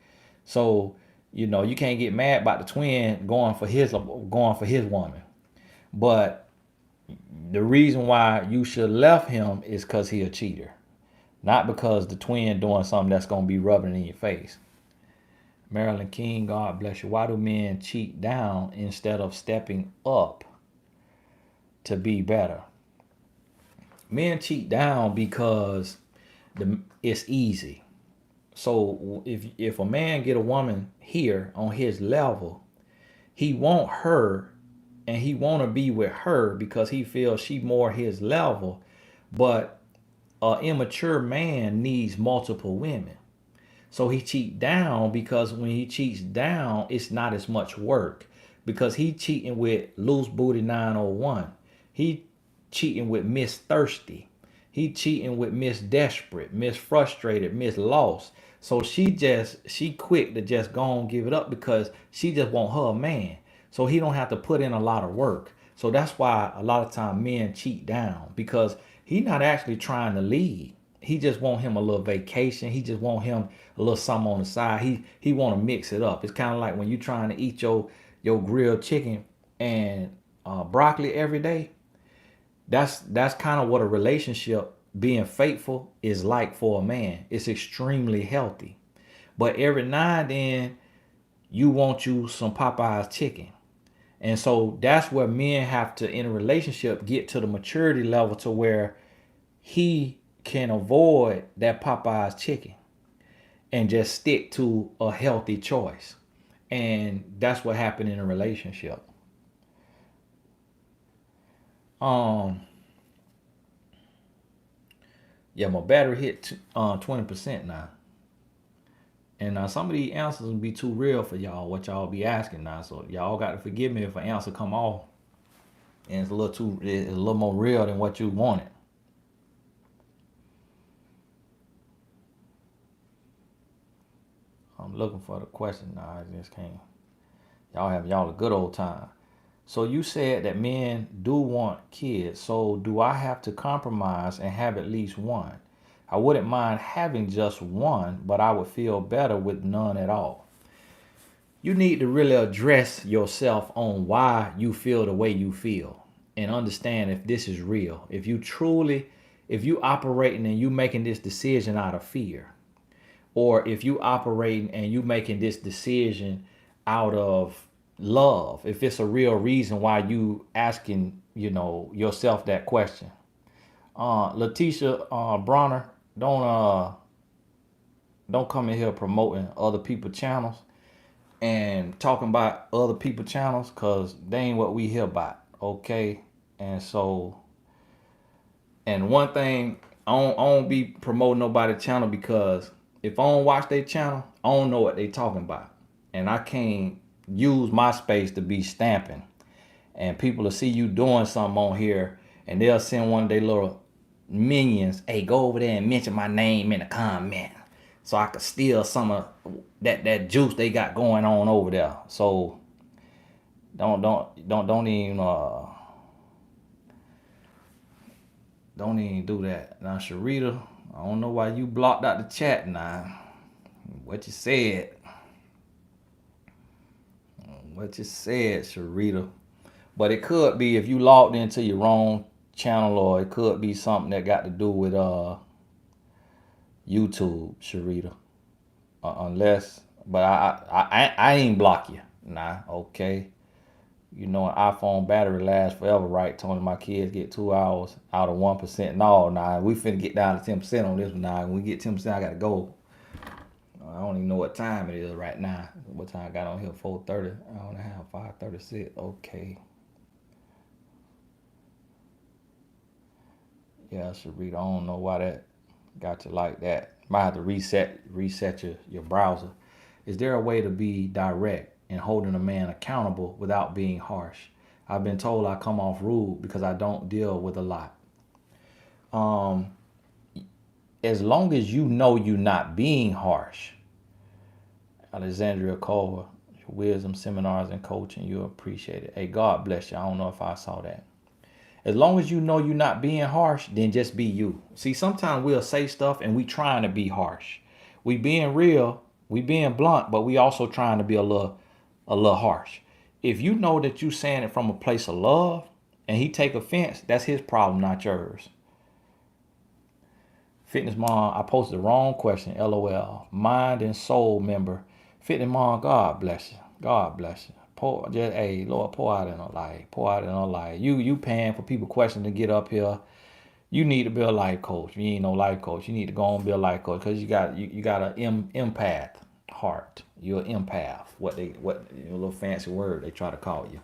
So you can't get mad about the twin going for his woman. But the reason why you should left him is because he a cheater, not because the twin doing something that's gonna be rubbing in your face. Marilyn King, God bless you. Why do men cheat down instead of stepping up to be better? Men cheat down because it's easy. So if a man get a woman here on his level, he want her and he want to be with her because he feels she more his level. But an immature man needs multiple women. So he cheat down because when he cheats down, it's not as much work because he cheating with Loose Booty 901. He cheating with Miss Thirsty. He cheating with Miss Desperate, Miss Frustrated, Miss Lost. So she quick to just go and give it up because she just want her man. So he don't have to put in a lot of work. So that's why a lot of time men cheat down because he not actually trying to lead. He just want him a little vacation. He just want him a little something on the side. He want to mix it up. It's kind of like when you trying to eat your grilled chicken and broccoli every day. That's kind of what a relationship being faithful is like for a man. It's extremely healthy. But every now and then you want you some Popeye's chicken. And so that's where men have to, in a relationship, get to the maturity level to where he can avoid that Popeye's chicken and just stick to a healthy choice. And that's what happened in a relationship. Um, yeah, my battery hit 20% now. And some of these answers will be too real for y'all, what y'all be asking now. So y'all got to forgive me if an answer come off and it's a little more real than what you wanted. I'm looking for the question now. I just can't. Y'all have y'all a good old time. So you said that men do want kids. So do I have to compromise and have at least one? I wouldn't mind having just one, but I would feel better with none at all. You need to really address yourself on why you feel the way you feel and understand if this is real. If you operating and you making this decision out of fear, or if you operating and you making this decision out of love, if it's a real reason why you asking, yourself that question. Letitia Bronner, don't come in here promoting other people channels and talking about other people channels, because they ain't what we hear about. Okay. And so, and one thing, I don't be promoting nobody channel, because if I don't watch their channel, I don't know what they talking about. And I can't use my space to be stamping. And people will see you doing something on here and they'll send one of their little minions, hey, go over there and mention my name in the comment, so I could steal some of that juice they got going on over there. So don't even do that. Now, Sharita, I don't know why you blocked out the chat now. What you said. What you said, Sharita. But it could be if you logged into your wrong channel, or it could be something that got to do with YouTube, Sharita. Unless, but I ain't block you. Nah, okay. You know, an iPhone battery lasts forever, right? Tony, my kids get 2 hours out of 1%. No, nah, we finna get down to 10% on this one now. When we get 10%, I gotta go. I don't even know what time it is right now. What time I got on here? 4:30. I don't have 5:36. Okay. Yeah, Sharita, I don't know why that got you like that. Might have to reset your browser. Is there a way to be direct and holding a man accountable without being harsh? I've been told I come off rude because I don't deal with a lot. Um, as long as you know you're not being harsh, Alexandria Culver, wisdom seminars and coaching, you appreciate it. Hey, God bless you. I don't know if I saw that. As long as you know you're not being harsh, then just be you. See, sometimes we'll say stuff and we trying to be harsh. We being real, we being blunt, but we also trying to be a little harsh. If you know that you saying it from a place of love and he take offense, that's his problem, not yours. Fitness Mom, I posted the wrong question. LOL. Mind and soul member. Fitness Mom, God bless you. God bless you. Pour, just, hey, Lord, pour out in her life. Pour out in her life. You paying for people questions to get up here. You need to be a life coach. You ain't no life coach. You need to go and be a life coach, because you got an empath heart. You're an empath. What a little fancy word they try to call you.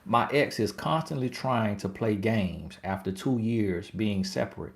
My ex is constantly trying to play games after 2 years being separate.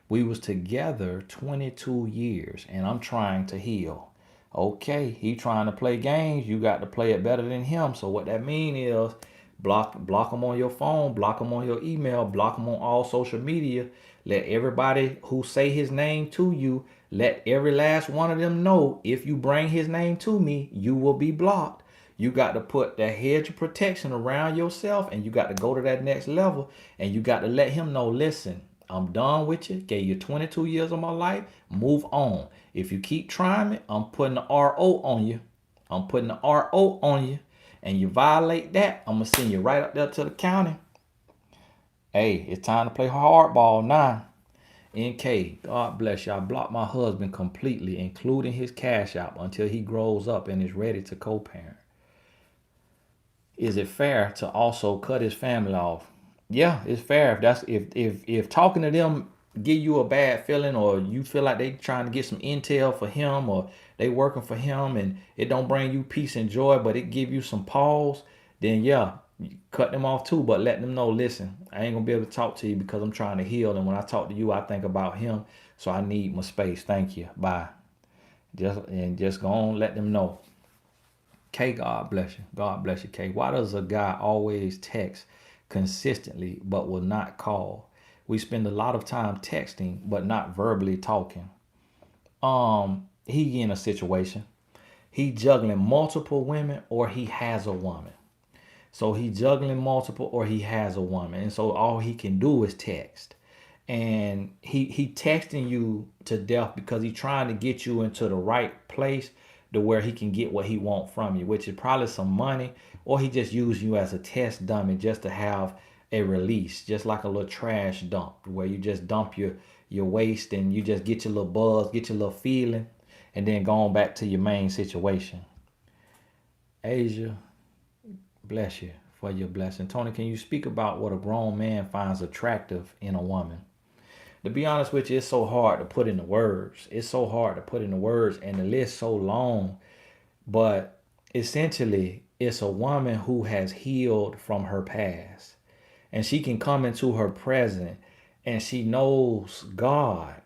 We was together 22 years and I'm trying to heal. Okay, he trying to play games. You got to play it better than him. So what that mean is block him on your phone, block him on your email, block him on all social media. Let everybody who say his name to you, let every last one of them know, if you bring his name to me, you will be blocked. You got to put that hedge of protection around yourself, and you got to go to that next level, and you got to let him know, listen, I'm done with you. Gave you 22 years of my life. Move on. If you keep trying me, I'm putting the RO on you. I'm putting the RO on you. And you violate that, I'm going to send you right up there to the county. Hey, it's time to play hardball now. NK, God bless you. I blocked my husband completely, including his cash app, until he grows up and is ready to co-parent. Is it fair to also cut his family off? Yeah, it's fair. If talking to them give you a bad feeling, or you feel like they trying to get some intel for him, or they working for him and it don't bring you peace and joy, but it give you some pause, then yeah, cut them off too, but let them know, listen, I ain't gonna be able to talk to you because I'm trying to heal. And when I talk to you, I think about him. So I need my space. Thank you. Bye. Just go on, let them know. K, God bless you. God bless you, K. Why does a guy always text consistently but will not call? We spend a lot of time texting but not verbally talking. He in a situation. He juggling multiple women or he has a woman. So he juggling multiple or he has a woman. And so all he can do is text. And he texting you to death because he's trying to get you into the right place to where he can get what he want from you, which is probably some money, or he just use you as a test dummy just to have a release, just like a little trash dump where you just dump your waste and you just get your little buzz, get your little feeling, and then go on back to your main situation. Asia, bless you for your blessing. Tony, can you speak about what a grown man finds attractive in a woman? To be honest with you, it's so hard to put into words. It's so hard to put into words, and the list so long. But essentially, it's a woman who has healed from her past, and she can come into her present, and she knows God,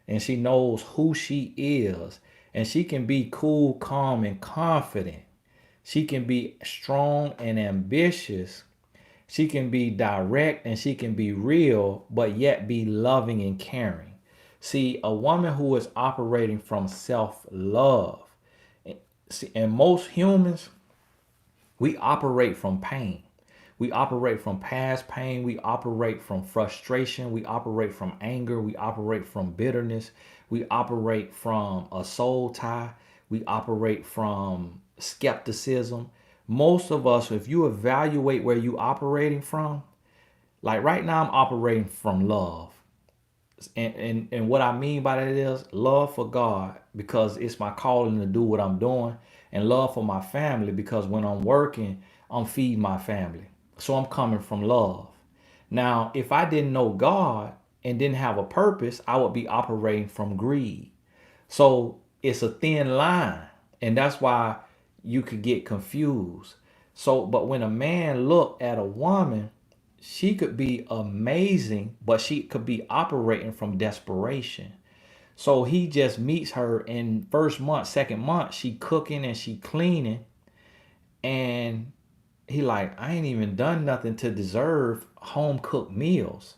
and she knows who she is, and she can be cool, calm, and confident. She can be strong and ambitious. She can be direct and she can be real, but yet be loving and caring. See, a woman who is operating from self love, and most humans, we operate from pain. We operate from past pain. We operate from frustration. We operate from anger. We operate from bitterness. We operate from a soul tie. We operate from skepticism. Most of us, if you evaluate where you operating from, like right now, I'm operating from love. And what I mean by that is love for God because it's my calling to do what I'm doing, and love for my family because when I'm working, I'm feeding my family. So I'm coming from love. Now, if I didn't know God and didn't have a purpose, I would be operating from greed. So it's a thin line, and that's why you could get confused. So, but when a man look at a woman, she could be amazing, but she could be operating from desperation. So he just meets her in first month, second month, she cooking and she cleaning, and he like, I ain't even done nothing to deserve home cooked meals.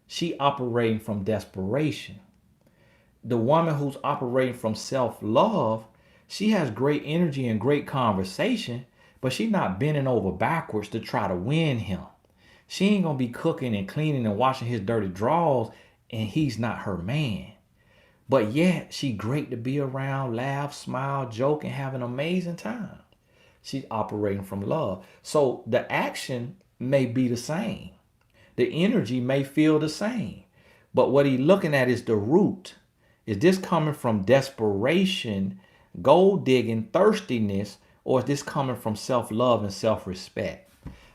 She operating from desperation. The woman who's operating from self-love, she has great energy and great conversation, but she's not bending over backwards to try to win him. She ain't gonna be cooking and cleaning and washing his dirty drawers and he's not her man. But yet she great to be around, laugh, smile, joke, and have an amazing time. She's operating from love. So the action may be the same. The energy may feel the same. But what he's looking at is the root. Is this coming from desperation, gold digging, thirstiness, or is this coming from self-love and self-respect?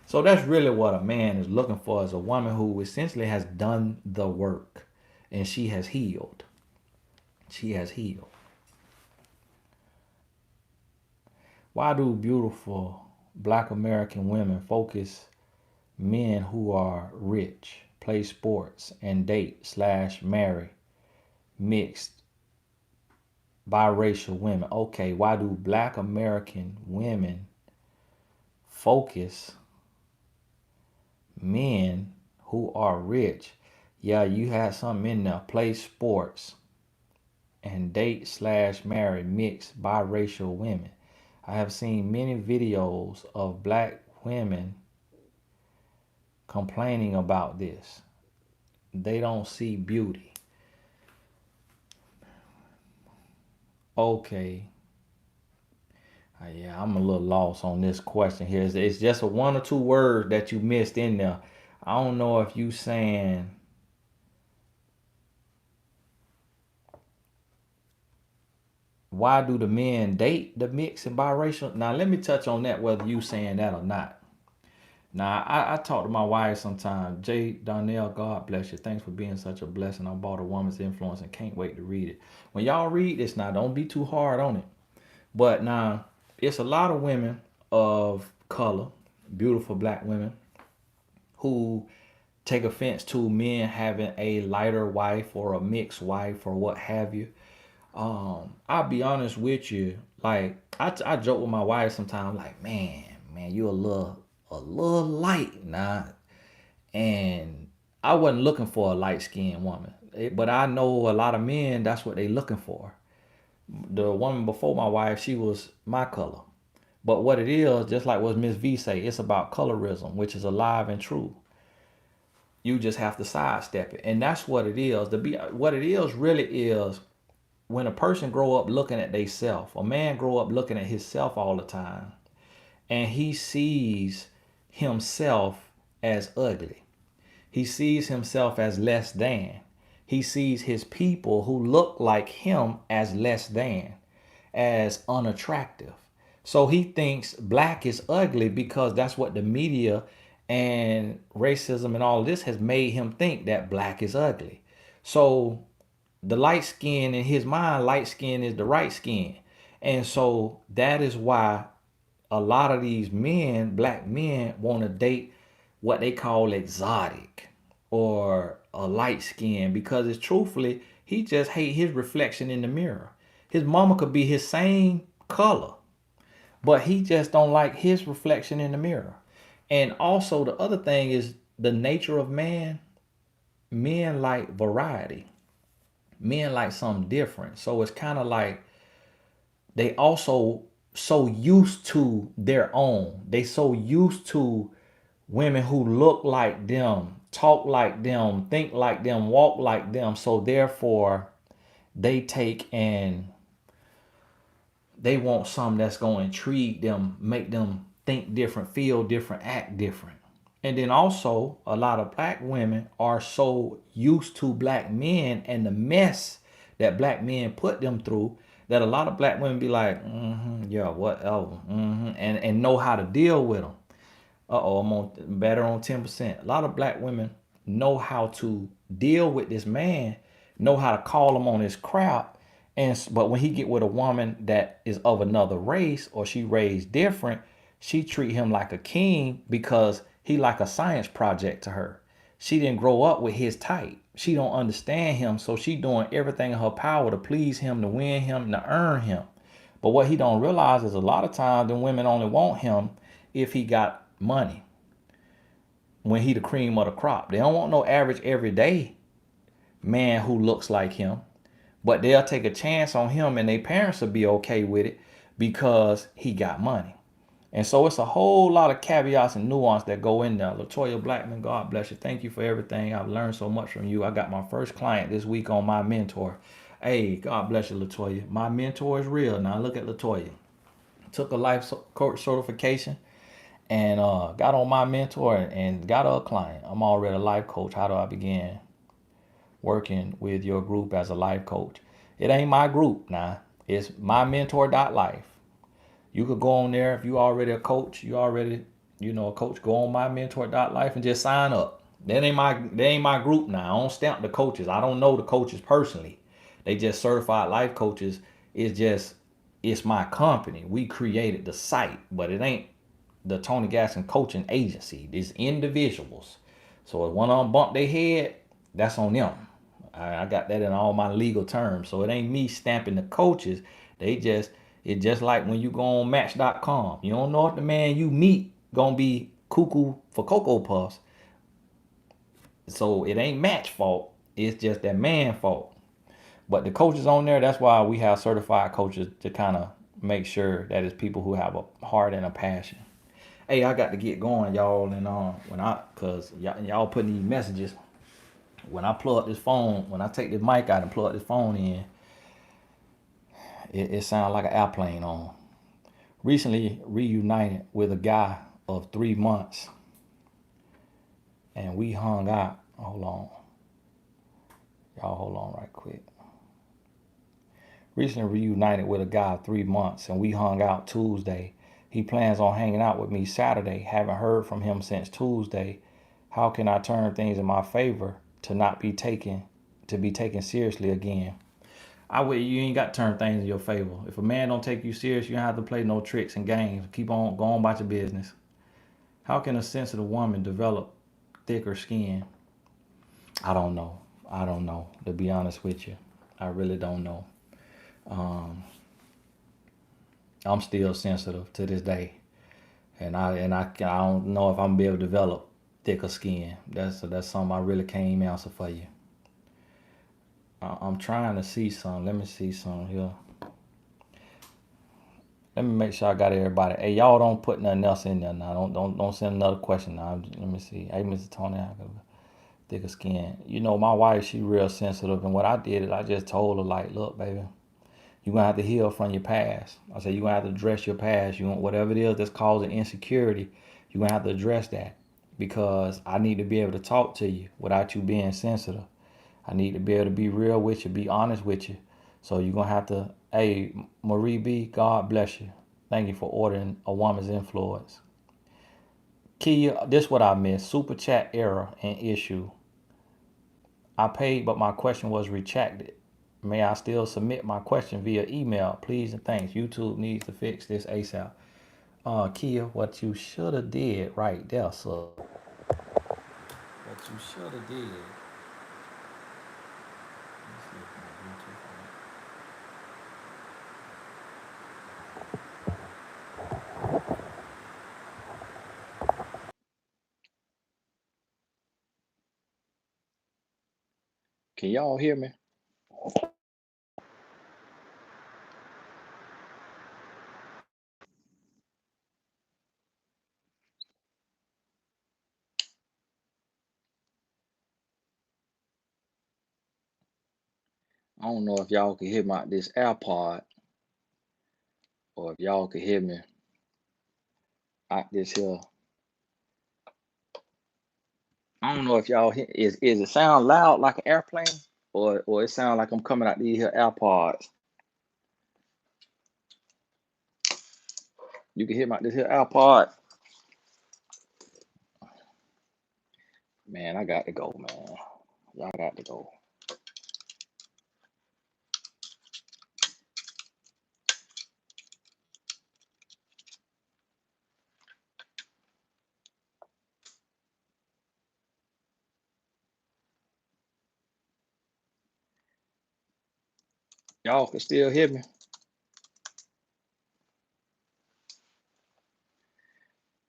So that's really what a man is looking for, is a woman who essentially has done the work and she has healed. She has healed. Why do beautiful black American women focus men who are rich, play sports, and date/marry mixed biracial women? Okay, why do black American women focus men who are rich? Yeah, you had something in there. Play sports and date/marry mixed biracial women. I have seen many videos of black women complaining about this. They don't see beauty. Okay. Yeah, I'm a little lost on this question here. It's just a one or two words that you missed in there. I don't know if you saying why do the men date the mixed and biracial? Now let me touch on that, whether you saying that or not. Now I talk to my wife sometimes. Jay Donnell, God bless you. Thanks for being such a blessing. I bought A Woman's Influence and can't wait to read it. When y'all read this now, don't be too hard on it. But now it's a lot of women of color beautiful black women who take offense to men having a lighter wife or a mixed wife or what have you. I'll be honest with you. Like I joke with my wife sometimes, like, man, you a little light now. And I wasn't looking for a light skinned woman. But I know a lot of men, that's what they looking for. The woman before my wife, she was my color. But what it is, just like what Miss V say, it's about colorism, which is alive and true. You just have to sidestep it, and that's what it is. What it is really is when a person grow up looking at they self, a man grow up looking at himself all the time, and he sees himself as ugly. He sees himself as less than. He sees his people who look like him as less than, as unattractive. So he thinks black is ugly because that's what the media and racism and all of this has made him think that black is ugly. So the light skin in his mind, light skin is the right skin. And so that is why a lot of these men, black men, want to date what they call exotic or a light skin because it's truthfully, he just hate his reflection in the mirror. His mama could be his same color, but he just don't like his reflection in the mirror. And also the other thing is the nature of man. Men like variety. Men like something different. So it's kind of like they also so used to their own. They so used to women who look like them, talk like them, think like them, walk like them. So therefore, they take and they want something that's going to intrigue them, make them think different, feel different, act different. And then also, a lot of black women are so used to black men and the mess that black men put them through that a lot of black women be like, yeah, whatever, and know how to deal with them. I'm on better on 10%. A lot of black women know how to deal with this man, know how to call him on his crap. But when he get with a woman that is of another race or she raised different, she treat him like a king because he like a science project to her. She didn't grow up with his type. She don't understand him, so she doing everything in her power to please him, to win him, to earn him. But what he don't realize is a lot of times the women only want him if he got money. When he the cream of the crop. They don't want no average everyday man who looks like him. But they'll take a chance on him and their parents will be okay with it because he got money. And so it's a whole lot of caveats and nuance that go in there. Latoya Blackman, God bless you. Thank you for everything. I've learned so much from you. I got my first client this week on My Mentor. Hey, God bless you, Latoya. My mentor is real. Now look at Latoya. Took a life coach certification and got on My Mentor and got a client. I'm already a life coach. How do I begin working with your group as a life coach? It ain't my group now. It's mymentor.life. You could go on there if you already a coach, you already, a coach, go on mymentor.life and just sign up. That ain't my group now. I don't stamp the coaches. I don't know the coaches personally. They just certified life coaches. It's my company. We created the site, but it ain't the Tony Gasson coaching agency. These individuals. So if one of them bump their head, that's on them. I got that in all my legal terms. So it ain't me stamping the coaches. It's just like when you go on Match.com. You don't know if the man you meet gonna be cuckoo for Cocoa Puffs. So it ain't Match fault. It's just that man fault. But the coaches on there, that's why we have certified coaches to kind of make sure that it's people who have a heart and a passion. Hey, I got to get going, y'all, and cause y'all putting these messages. When I plug this phone, when I take this mic out and plug this phone in, it sounds like an airplane on. Recently reunited with a guy of 3 months, and we hung out. Hold on, y'all, hold on right quick. Recently reunited with a guy of 3 months, and we hung out Tuesday. He plans on hanging out with me Saturday. Haven't heard from him since Tuesday. How can I turn things in my favor to not be taken seriously again? You ain't got to turn things in your favor. If a man don't take you serious, you don't have to play no tricks and games. Keep on going about your business. How can a sensitive woman develop thicker skin? I don't know. I don't know. To be honest with you, I really don't know. Um, I'm still sensitive to this day, and I don't know if I'm gonna be able to develop thicker skin. That's something I really can't even answer for you. I'm trying to see some. Let me see some here. Let me make sure I got everybody. Hey, y'all don't put nothing else in there now. Don't send another question now. Let me see. Hey, Mr. Tony, I got thicker skin. You know, my wife, she real sensitive, and what I did is I just told her like, look, baby, you're gonna have to heal from your past. I said you're gonna have to address your past. You want whatever it is that's causing insecurity, you're gonna have to address that because I need to be able to talk to you without you being sensitive. I need to be able to be real with you, be honest with you. So you're gonna have to, hey, Marie B, God bless you. Thank you for ordering A Woman's Influence. Kia, this what I missed. Super chat error and issue. I paid, but my question was rejected. May I still submit my question via email? Please and thanks. YouTube needs to fix this ASAP. Kia, what you should have did right there, sir. What you should have did. Can y'all hear me? I don't know if y'all can hear me out this AirPod or if y'all can hear me out this here. I don't know if y'all hear, is it sound loud like an airplane or it sound like I'm coming out these here AirPods. You can hear me out this here AirPod. Man, I got to go, man. Y'all got to go. Y'all can still hear me.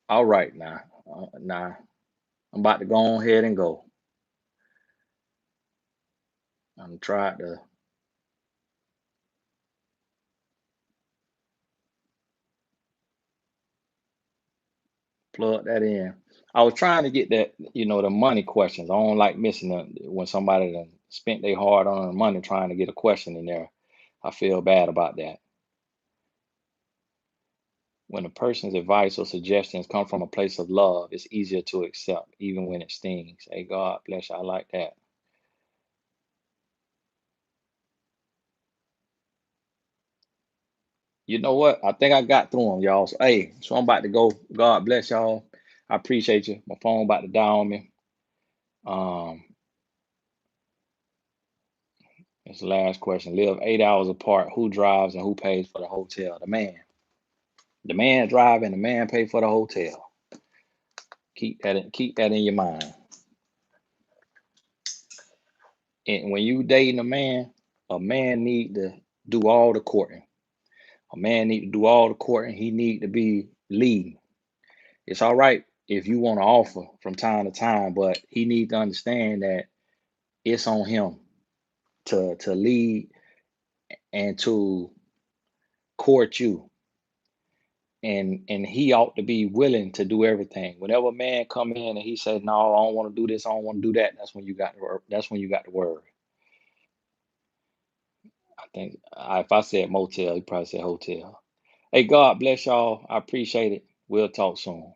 All right, now I'm about to go on ahead and go. I'm trying to plug that in. I was trying to get that, the money questions. I don't like missing them when somebody done spent their hard earned money trying to get a question in there. I feel bad about that. When a person's advice or suggestions come from a place of love, it's easier to accept, even when it stings. Hey, God bless you. I like that. You know what? I think I got through them, y'all. So I'm about to go. God bless y'all. I appreciate you. My phone about to die on me. Um, it's the last question. Live 8 hours apart. Who drives and who pays for the hotel? The man. The man drive and the man pay for the hotel. Keep that in your mind. And when you dating a man need to do all the courting. A man need to do all the courting. He need to be leading. It's all right if you want to offer from time to time, but he need to understand that it's on him to lead and to court you. And he ought to be willing to do everything. Whenever a man come in and he said, "No, I don't want to do this, I don't want to do that," that's when you got the word. I think if I said motel, you probably said hotel. Hey, God bless y'all. I appreciate it. We'll talk soon.